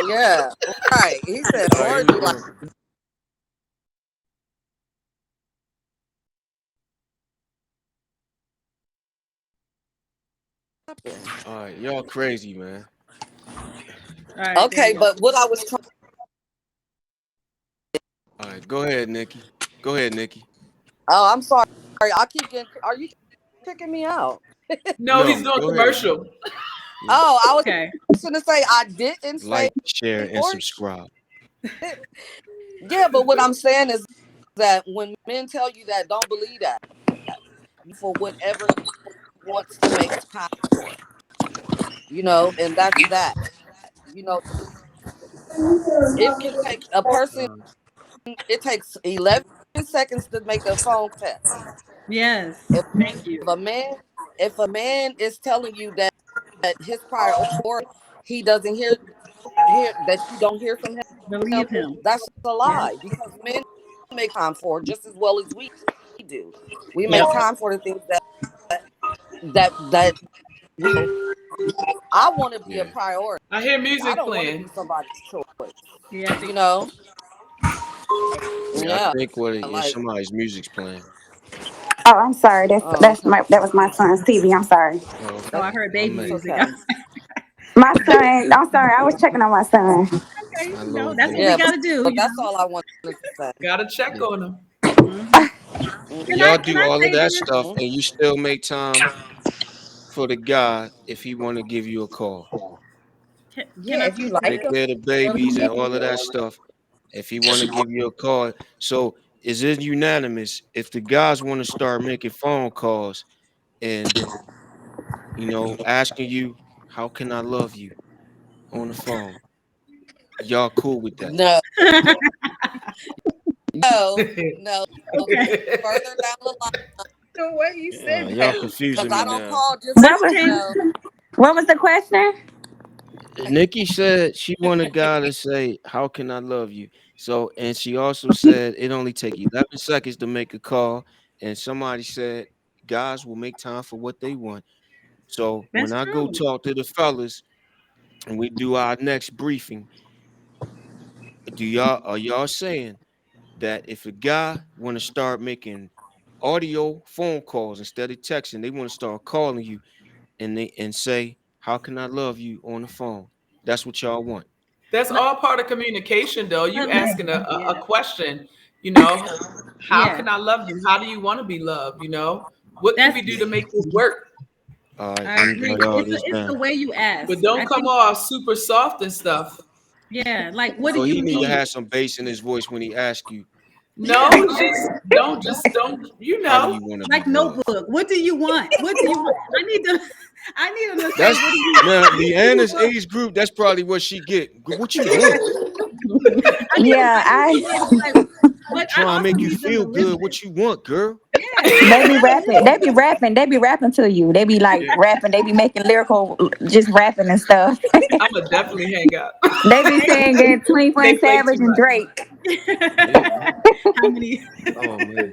Yeah, right. He said All right, here we orgy like go. happened. All right, y'all crazy, man. all right, there Okay, you go. but what I was trying. All right, go ahead, Nikki. Go ahead, Nikki. Oh, I'm sorry. I keep getting. Are you kicking me out? No, he's No, doing go ahead. commercial. Yeah. Oh, I was Okay. gonna say I didn't say Like, share, and orgy. subscribe. Yeah, but what I'm saying is that when men tell you that, don't believe that. For whatever he wants to make time for, and that's that. You know, it can take a person. Uh, It takes 11 seconds to make a phone text. Yes. If Thank you. a man, if a man is telling you that his priority, he doesn't hear that you don't hear from him, Believe him. that's a Yes. lie because men make time for just as well as we do. We Yep. make time for the things that we. I want to be a yeah, priority. I hear I music don't want to be playing. somebody's choice. Yeah, I You think know? yeah. I Yeah. think Like, somebody's music's playing. Oh, I'm sorry. That's oh, that's okay. my that was my son's TV. I'm sorry. Oh, oh, okay. I heard My baby That's man, music. okay. My son. I'm sorry. I was checking on my son. Okay, my no, little that's what we Yeah, baby. gotta do, but that's all I wanted to say. Gotta check Yeah. on him. Mhm. And Mhm. y'all Can do I all of say that this? stuff, and you still make time for the guy if he want to give you a call. Can Yeah, I if you please like take them, ask? care of the show them babies and all of affection. that stuff. If he want to give you a call, so is it unanimous if the guys want to start making phone calls and asking you how can I love you on the phone? Y'all cool with that? No, no, no. Okay. Further down the line, The way you Yeah, said y'all that. because confusing I me don't now. call just What to was Okay. know. what was the question? Nikki said she want a guy to say, "How can I love you?" So, and she also said it only take 11 seconds to make a call. And somebody said guys will make time for what they want. So when That's I go true. talk to the fellas and we do our next briefing, are y'all saying that if a guy want to start making audio phone calls instead of texting, they want to start calling you and say, "How can I love you?" on the phone? That's what y'all want. That's Let, all part of communication, though. You let's, asking a yeah, question, you know, how yeah. can I love you? How do you want to be loved? You know, what can That's we do to make this work? All right, I let me agree. write all this It's the down. way you But ask. don't I come think, off super soft and stuff. yeah. Like, what do So you he need to need? have some bass in his voice when he asks you, Yeah. No, just don't, you "How do know. you want to be Like loved?" notebook. What do you want? What do you want? I need them to say, That's what do you now Leanna's age group. That's probably what she get. What you want? I need Yeah, somebody to be like, but I Trying to also make you need them to feel good. listen. What you want, girl? Yeah. they be rapping. They be rapping to you. They be like Yeah, rapping. They be making lyrical, just rapping and stuff. I'm gonna definitely hang up. They be singing They 21 play Savage too and much. Drake. yeah. How many? Oh man,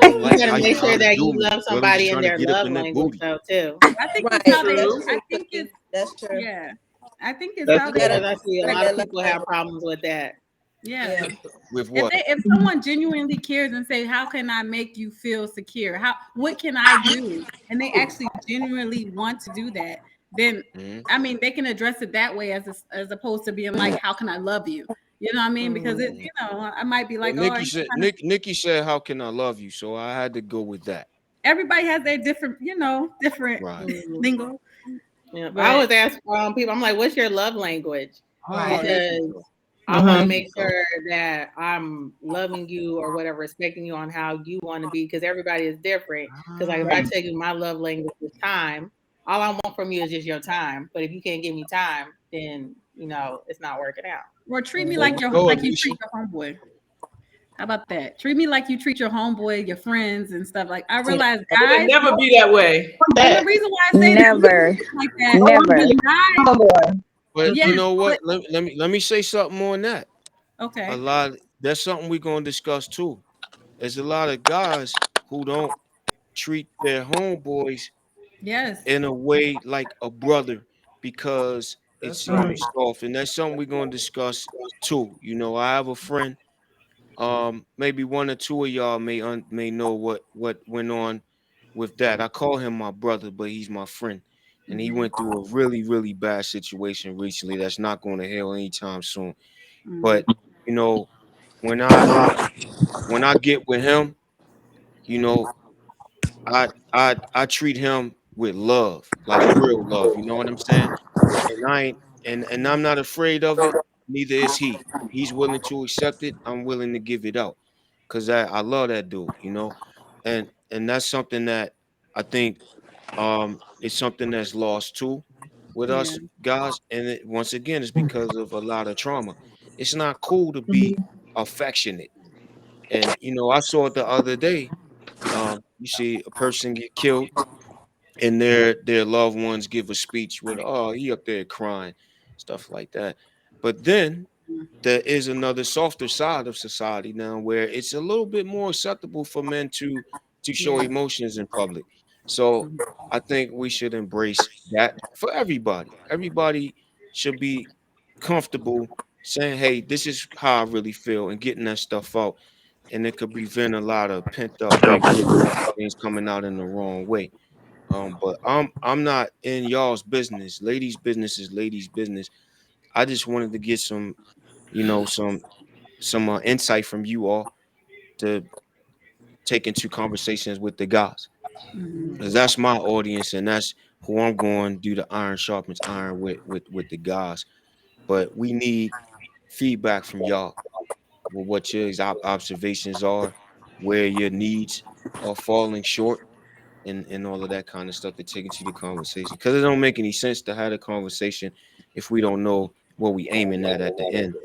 I'm You like gotta how you make sure trying to that do you me? love Girl, I'm just somebody in trying to their get up love in that language booty. though too. I think it's Right. how they. That's True. I true, think it's Cookie. That's true. yeah. I think it's That's how You they. gotta Because I see a learn lot of their love people have language. problems with that. Yeah. Yeah. With what? If someone genuinely cares and say, "How can I make you feel secure? How what can I do?" and they actually genuinely want to do that, then Mhm. I mean they can address it that way as opposed to being like, "How can I love you?" You know what I mean? Because Mhm. I might be Well, like, "Oh, are you trying to?" Nikki said, "How can I love you?" So I had to go with that. Everybody has their different, different Right. Mhm. lingo, Yeah, I but always ask people, I'm like, what's your love language? Oh, Right. there you go. Because I want hmm to There you make go. sure that I'm loving you or whatever, respecting you on how you want to be, because everybody is different. Because like if I Ah, tell you my love language is time, all I want from you is just your time. But if you can't give me time, then it's not working out. or treat me there Mhm. like you go, you Alicia. treat your homeboy. How about that? Treat me like you treat your homeboy, your friends, and stuff. Like I See, realize It would guys, never be that way. and the that. reason why I say that Never, like that Oh, I'm because never. really guys, homeboy. But yes, you know but what? Let me say something more on that. A okay, lot That's something we're gonna discuss too. There's a lot of guys who don't treat their homeboys yes, in a way like a brother because it That's seems right. soft, and that's something we're gonna discuss too. I have a friend. Maybe one or two of y'all may know what went on with that. I call him my brother, but he's my friend, and he hmm went through a really really bad situation recently that's not going to heal anytime soon. hmm But you know, when I get with him, you know, I treat him with love, like real love. You know what I'm saying? And I ain't and I'm not afraid of it. Neither is he. He's willing to accept it. I'm willing to give it out, cause I love that dude. And that's something that I think it's something that's lost too with yeah, us guys. And once again, it's because of a lot of trauma. It's not cool to be affectionate. And I saw it the other day. You see a person get killed and their loved ones give a speech with, "Oh, he up there crying," stuff like that. But then there is another softer side of society now where it's a little bit more acceptable for men to show yeah, emotions in public. So mhm, I think we should embrace that for everybody. Everybody should be comfortable saying, "Hey, this is how I really feel," and getting that stuff out. And it could prevent a lot of pent up anger and things coming out in the wrong way. But I'm not in y'all's business. Ladies' business is ladies' business. I just wanted to get some insight from you all to take into conversations with the guys, mhm, because that's my audience and that's who I'm going to do the iron sharpens iron with the guys. But we need feedback from y'all with what your observations are, where your needs are falling short, and all of that kind of stuff to take into the conversation. Because it don't make any sense to have a conversation if we don't know what we aiming at the end.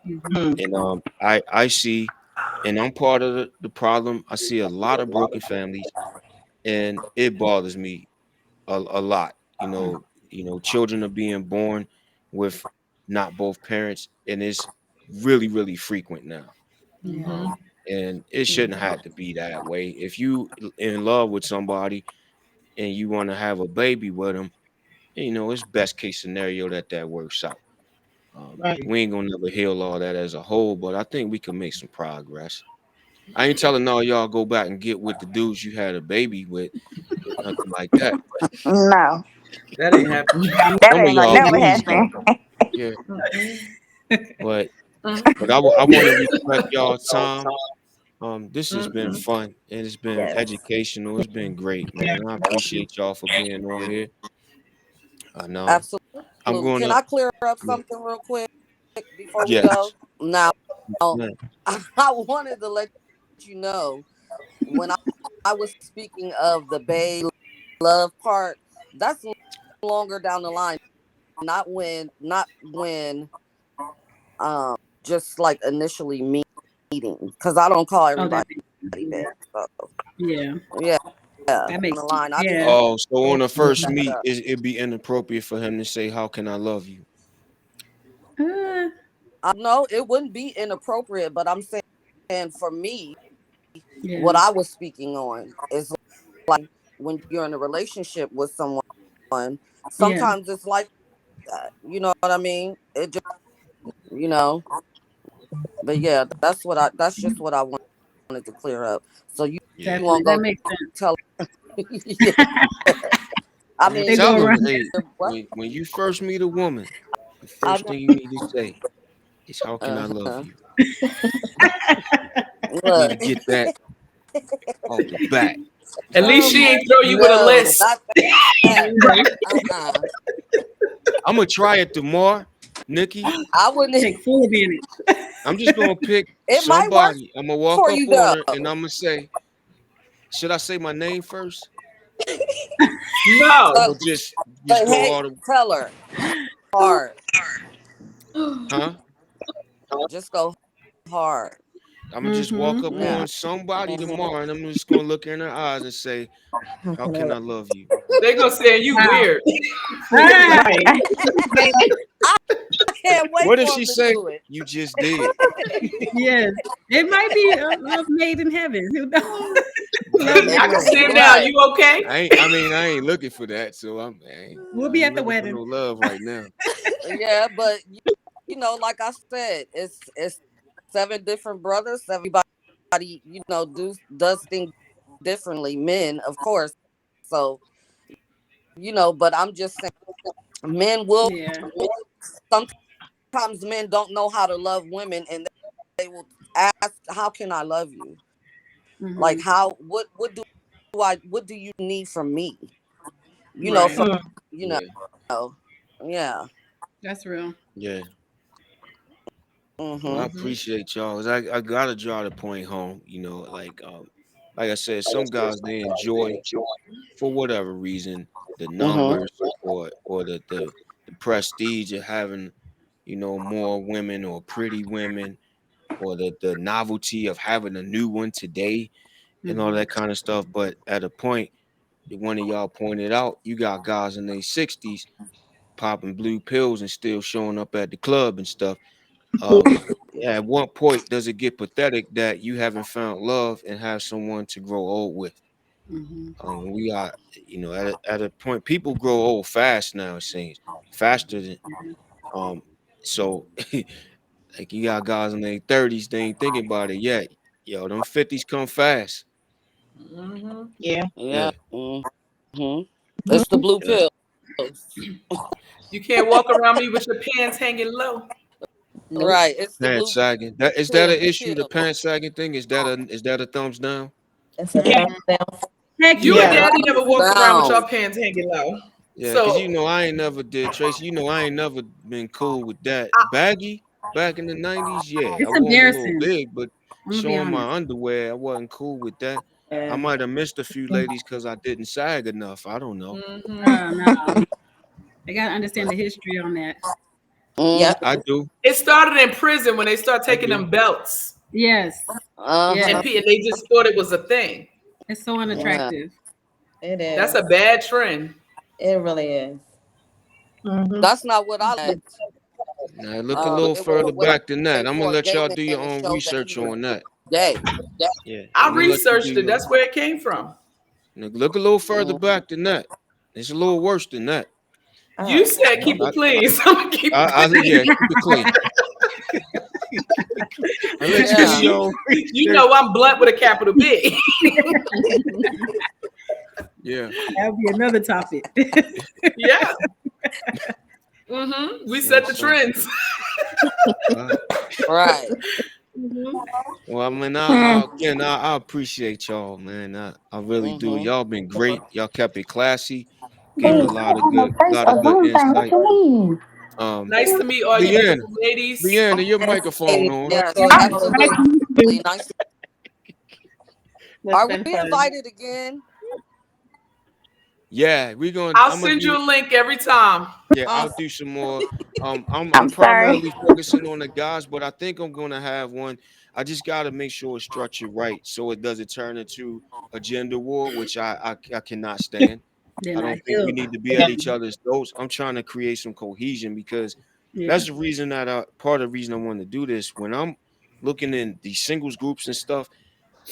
Mhm. Mm, And I see, and I'm part of the problem. I see a lot of broken families, and it bothers me a lot. Children are being born with not both parents, and it's really frequent now. Yeah. And it shouldn't have to be that way. If you in love with somebody and you want to have a baby with them, it's best case scenario that works out. right. We ain't gonna never heal all that as a whole, but I think we can make some progress. I ain't telling all y'all go back and get with the dudes you had a baby with or nothing like that. No, That ain't happening. that Some of ain't gonna y'all, never please happen. don't. Yeah, but I want to respect y'all time. This has been fun and it's been Yes. educational. It's been great, man. I appreciate y'all for being on here. And I'm Absolutely. Can gonna I clear up yeah, something real quick before we yes, go? Now, man. I wanted to let you know when I was speaking of the Bay love part, that's longer down the line, not when just like initially meeting, because I don't call Oh, that everybody makes Bay. sense. So Yeah, yeah, down that the makes sense. line. I just Yeah. want Oh, so on the to first clear that meet, up. it'd be inappropriate for him to say, "How can I love you?" Uh, I know it wouldn't be inappropriate, but I'm saying for me, what yeah. I was speaking on is like when you're in a relationship with someone, Yeah. sometimes it's like that. You know what I mean? It just, you know, but yeah, that's just what I wanted to clear up. So you Yeah, Definitely. won't That go makes sense. tell. Yeah, I I'm gonna mean, They go tell him, around. hey, what? when you first meet a woman, the I first thing you need to say is, "How can I love uh-huh. you?" You need Look, to get that off the bat. At least she ain't throw you with a no, list. not that. Right. Uh-uh. I'm gonna try it tomorrow, Nikki. I wouldn't. Take full advantage. I'm just gonna pick It might work somebody. I'm gonna walk for up you on her and though. I'm gonna say, "Should I say my name first, No. or So, just but go hey, all the tell her hard. huh?" Just go hard. I'm gonna just walk Mm-hmm. up Yeah. on somebody Mhm. tomorrow and I'm just gonna look in her eyes and say, How "How can I can I love? love you?" They gonna say you Wow. weird. Ah, Right. I can't wait What if for she him to say, do it. "You just did"? yes. It might be a love made in heaven. Who knows? Love Hey, at I can first. see it now. Right. You okay? I ain't looking for that. So We'll I be ain't at the looking for wedding. no love right now. Yeah, but you know, like I said, it's seven different brothers. Everybody, does things differently. Men, of course. So, but I'm just saying men will Yeah. sometimes men don't know how to love women and they will ask, how can I love you? Mm-hmm. Like how what do you need from me? Right. From Mm, you Yeah, know. Yeah. That's real. yeah. Well, I Mhm. Mm-hmm. appreciate y'all. 'Cause I gotta draw the point home. Like I said, some guys they enjoy for whatever reason the Mhm. numbers or the prestige of having more women or pretty women or the novelty of having a new one today and all Mm-hmm. that kind of stuff. But at a point, one of y'all pointed out, you got guys in their 60s popping blue pills and still showing up at the club and stuff. Um, yeah, at what point does it get pathetic that you haven't found love and have someone to grow old with? Mm-hmm. We are, at a point, people grow old fast now. It seems faster than um. So, like you got guys in their 30s, they ain't thinking about it yet. Yo, them 50s come fast. Hmm. yeah. Yeah. Yeah, Mhm. It's the blue yeah. pills. You can't walk around me with your pants hanging low. Nope. Right. It's the Pants blue sagging. That is that an issue? The pill. pants sagging thing is that a thumbs down? That's a Yeah. thumbs down. Heck You and Yeah. yeah. Daddy Thumbs never walked around with down. your pants hanging low. Yeah, because So you know I ain't never did Tracy. You know I ain't never been cool with that. I, Baggy back in the '90s, yeah, I It's wore them a little embarrassing. big, but I'm gonna be showing honest. my underwear, I wasn't cool with that. I Yeah. might have missed a few ladies because I didn't sag enough. I don't know, No, they gotta understand but the history on that. Mm, Yep. I do, it started in prison when they start I taking do. them belts, Yes, uh-huh. yes, and they just thought it was a thing. it's so Yeah. unattractive. It That's a is. bad trend. It really is. Mhm. That's not what I like. Now look a little It was a further back than that. way I'm gonna for a let gay y'all do your man to own show that he research was on that. gay. Yeah, I I'm gonna let you do researched it. your. That's where it came from. Now, look a little further Mm. back than that. It's a little worse than that. You Oh. said keep it clean, so I'm gonna keep it Yeah, clean. keep it clean. I let you do Yeah. your own You research. know I'm blunt with a capital B. Yeah. That would be another topic. Yeah. We Yeah. set the So, trends. uh, Right. well, I mean, again, I appreciate y'all, man. I really do. Mm-hmm. Y'all been great. Y'all kept it classy. Gave Hey, a I am the first lot of of good one thing. What insight. you mean? Nice to meet all you Leanne, beautiful ladies. Leanne, your Yes, microphone ladies. on. Yes, Enjoy Nice meeting absolutely. you. to meet you. Nice. That's Are we been fun. invited again? Yeah, we gonna. I'll I'm gonna send you do. a link every time. Yeah, Uh, I'll do some more. I'm I'm sorry. primarily focusing on the guys, but I think I'm gonna have one. I just gotta make sure it's structured right so it doesn't turn into a gender war, which I cannot stand. Then I I don't think we do. need to be at each other's throats. I'm trying to create some cohesion because Yeah. that's the reason that part of the reason I want to do this. When I'm looking in these singles groups and stuff,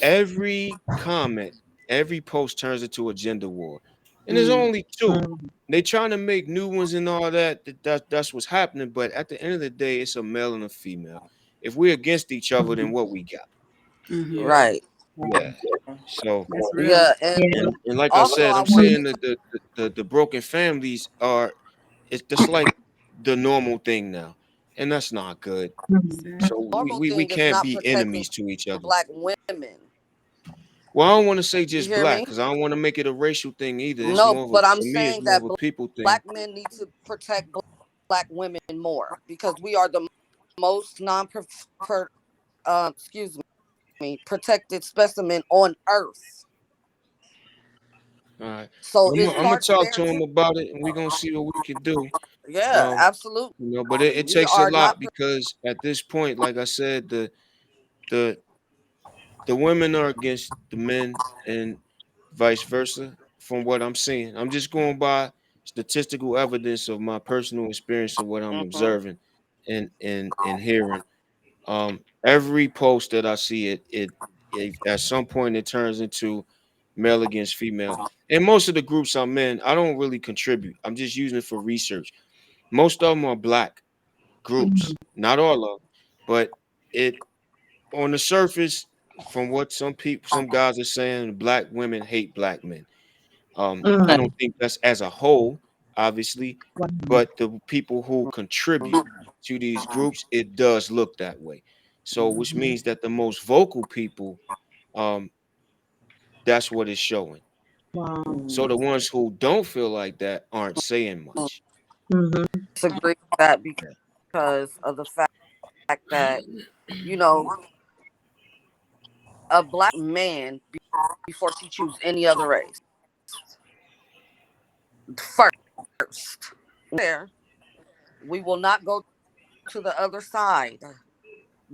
every comment, every post turns into a gender war. And there's Mm, only two. They trying to make new ones and all that. That's what's happening. But at the end of the day, it's a male and a female. If we're against each other, then what we got? mm-hmm. right. Yeah. So That's real. Yeah, and like I also said, I I'm want saying that the broken families are it's just like the normal thing now. And that's not good. Sad. So normal we thing is can't not be protecting enemies to each other. black women. Well, I don't want to say You just hear black me? because I don't want to make it a racial thing either. It's No, more of a but I'm for me, it's saying more that of a people thing. black men need to protect black women more because we are the most excuse me, protected specimen on earth. All right. So Well, it I'm gonna starts talk there to him too. about it, and we're gonna see what we can do. Yeah, Um, absolutely. but it We takes a are not lot because at this point, like I said, the the women are against the men and vice versa. From what I'm seeing, I'm just going by statistical evidence of my personal experience of what I'm mm-hmm. observing and hearing. Every post that I see, it at some point it turns into male against female. And most of the groups I'm in, I don't really contribute. I'm just using it for research. Most of them are black groups, not all of them, but it on the surface, from what some guys are saying, black women hate black men. I don't think that's as a whole, obviously, but the people who contribute to these groups, it does look that way. So, which means that the most vocal people, um, that's what it's showing. So the ones who don't feel like that aren't saying much. Disagree with that because of the fact that you know a black man before she choose any other race first. There, we will not go to the other side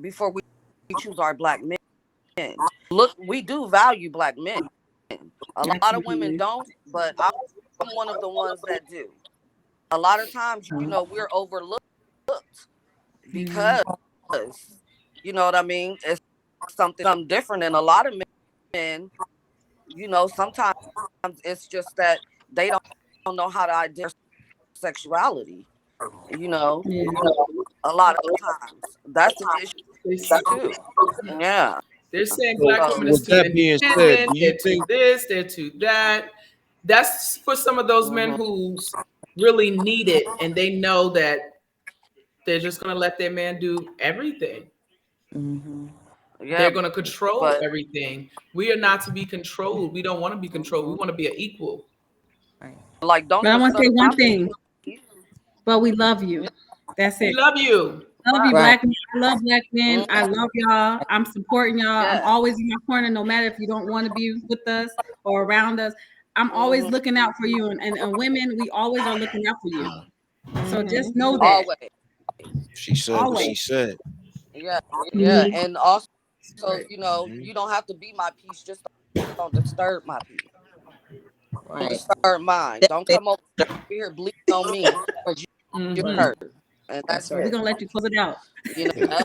before we choose our black men. Look, we do value black men. A lot of women Absolutely. don't, but I'm one of the ones that do. A lot of times, we're overlooked Yeah. because you know what I mean. It's something different, and a lot of men, sometimes it's just that they don't know how to identify sexuality. You know, Yeah. a lot of times that's an They- issue too. Yeah. They're saying So, black women is with too that being said, independent. do you They're too think? this. They're too that. That's for some of those men Mm-hmm. who's really need it, and they know that they're just gonna let their man do everything. Mm-hmm. They're Yeah, gonna control but everything. We are not to be controlled. We don't want to be controlled. We want to be an equal. Like, don't But I want to say disturb my one thing. peace. But we love you. That's We it. love you. Love you, Right. black men. I love black men. I Mhm. love y'all. I'm supporting y'all. I'm Yeah. always in your corner, no matter if you don't want to be with us or around us. I'm always Mhm. looking out for you. And women, we always are looking out for you. So just know that. Always. She said what she Always. said. Yeah. Yeah. Mhm. And also, Right. Mhm. you don't have to be my peace. Just don't disturb my peace. Don't Right. disturb mine. That's Don't it. come over here bleeding on me because you Mm-hmm. hurt. And That's that's We're right. it. gonna let you close it out. You Yeah. know.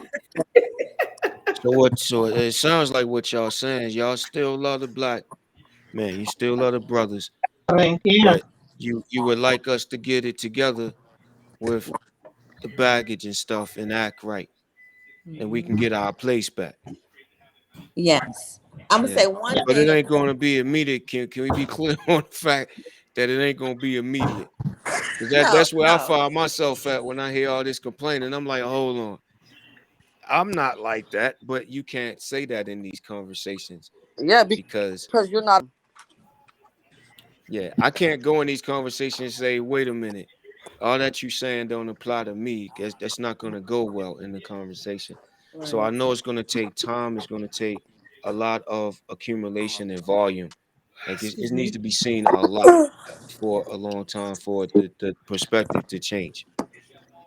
So what? So it sounds like what y'all saying is y'all still love the black man. You still love the brothers, I mean, yeah. but you would like us to get it together with the baggage and stuff and act right, and we can get our place back. Yes. I'm gonna Yeah. say one But it thing. ain't going to be immediate. Can we be clear on the fact that it ain't going to be immediate? Because No, that's where I no. find myself at when I hear all this complaining. I'm like, hold on. I'm not like that, but you can't say that in these conversations Yeah, because because you're not. yeah, I can't go in these conversations and say, wait a minute, all that you saying don't apply to me. That's not going to go well in the conversation. So I Right. know it's going to take time. It's going to take a lot of accumulation and volume. Like it Excuse needs me. to be seen a lot for a long time for the perspective to change.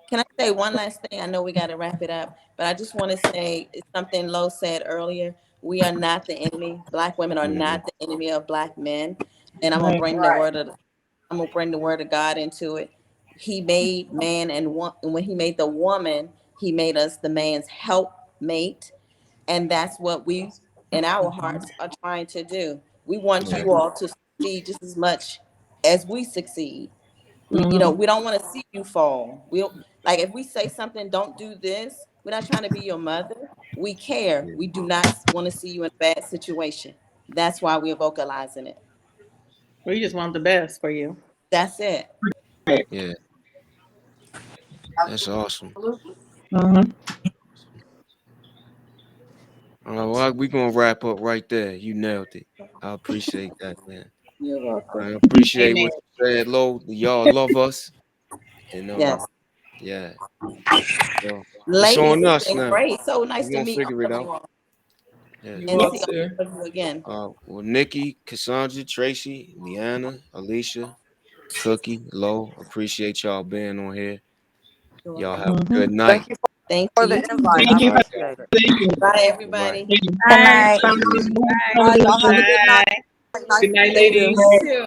Can I say one last thing? I know we got to wrap it up, but I just want to say it's something Lo said earlier. We are not the enemy. Black women are Mhm. not the enemy of black men. And I'm gonna Right. bring the word of I'm gonna bring the word of God into it. He made man and when he made the woman, he made us the man's helpmate, and that's what we in our hearts are trying to do. We want Yeah. you all to succeed just as much as we succeed. Mhm. We don't want to see you fall. We don't, like if we say something, don't do this. We're not trying to be your mother. We care. Yeah. We do not want to see you in a bad situation. That's why we're vocalizing it. We just want the best for you. That's it. Right. Yeah. That's awesome. Mhm. All right, well, we're gonna wrap up right there. You nailed it. I appreciate that, man. You're I welcome. appreciate Amen. what you said, Lo. Y'all love us. And Yes. yeah. So it's Ladies, on it's us been now. great. So nice We're to gonna meet figure all it of out. you all Yeah. You and all see too. all of you again. Well, Nikki, Cassandra, Tracy, Leanna, Alicia, Cookie, Lo, appreciate y'all being on here. You're Y'all welcome. have a Mhm. good night. Thank you Thank for you. the You too. invite. I Thank you All for right, appreciate it. thank you. Bye, all right. everybody. Thank you. Bye. Bye. Easy. All Have a right, good y'all have a night. good night. Bye. Nice Good to night, meet you. ladies. Bye. You too.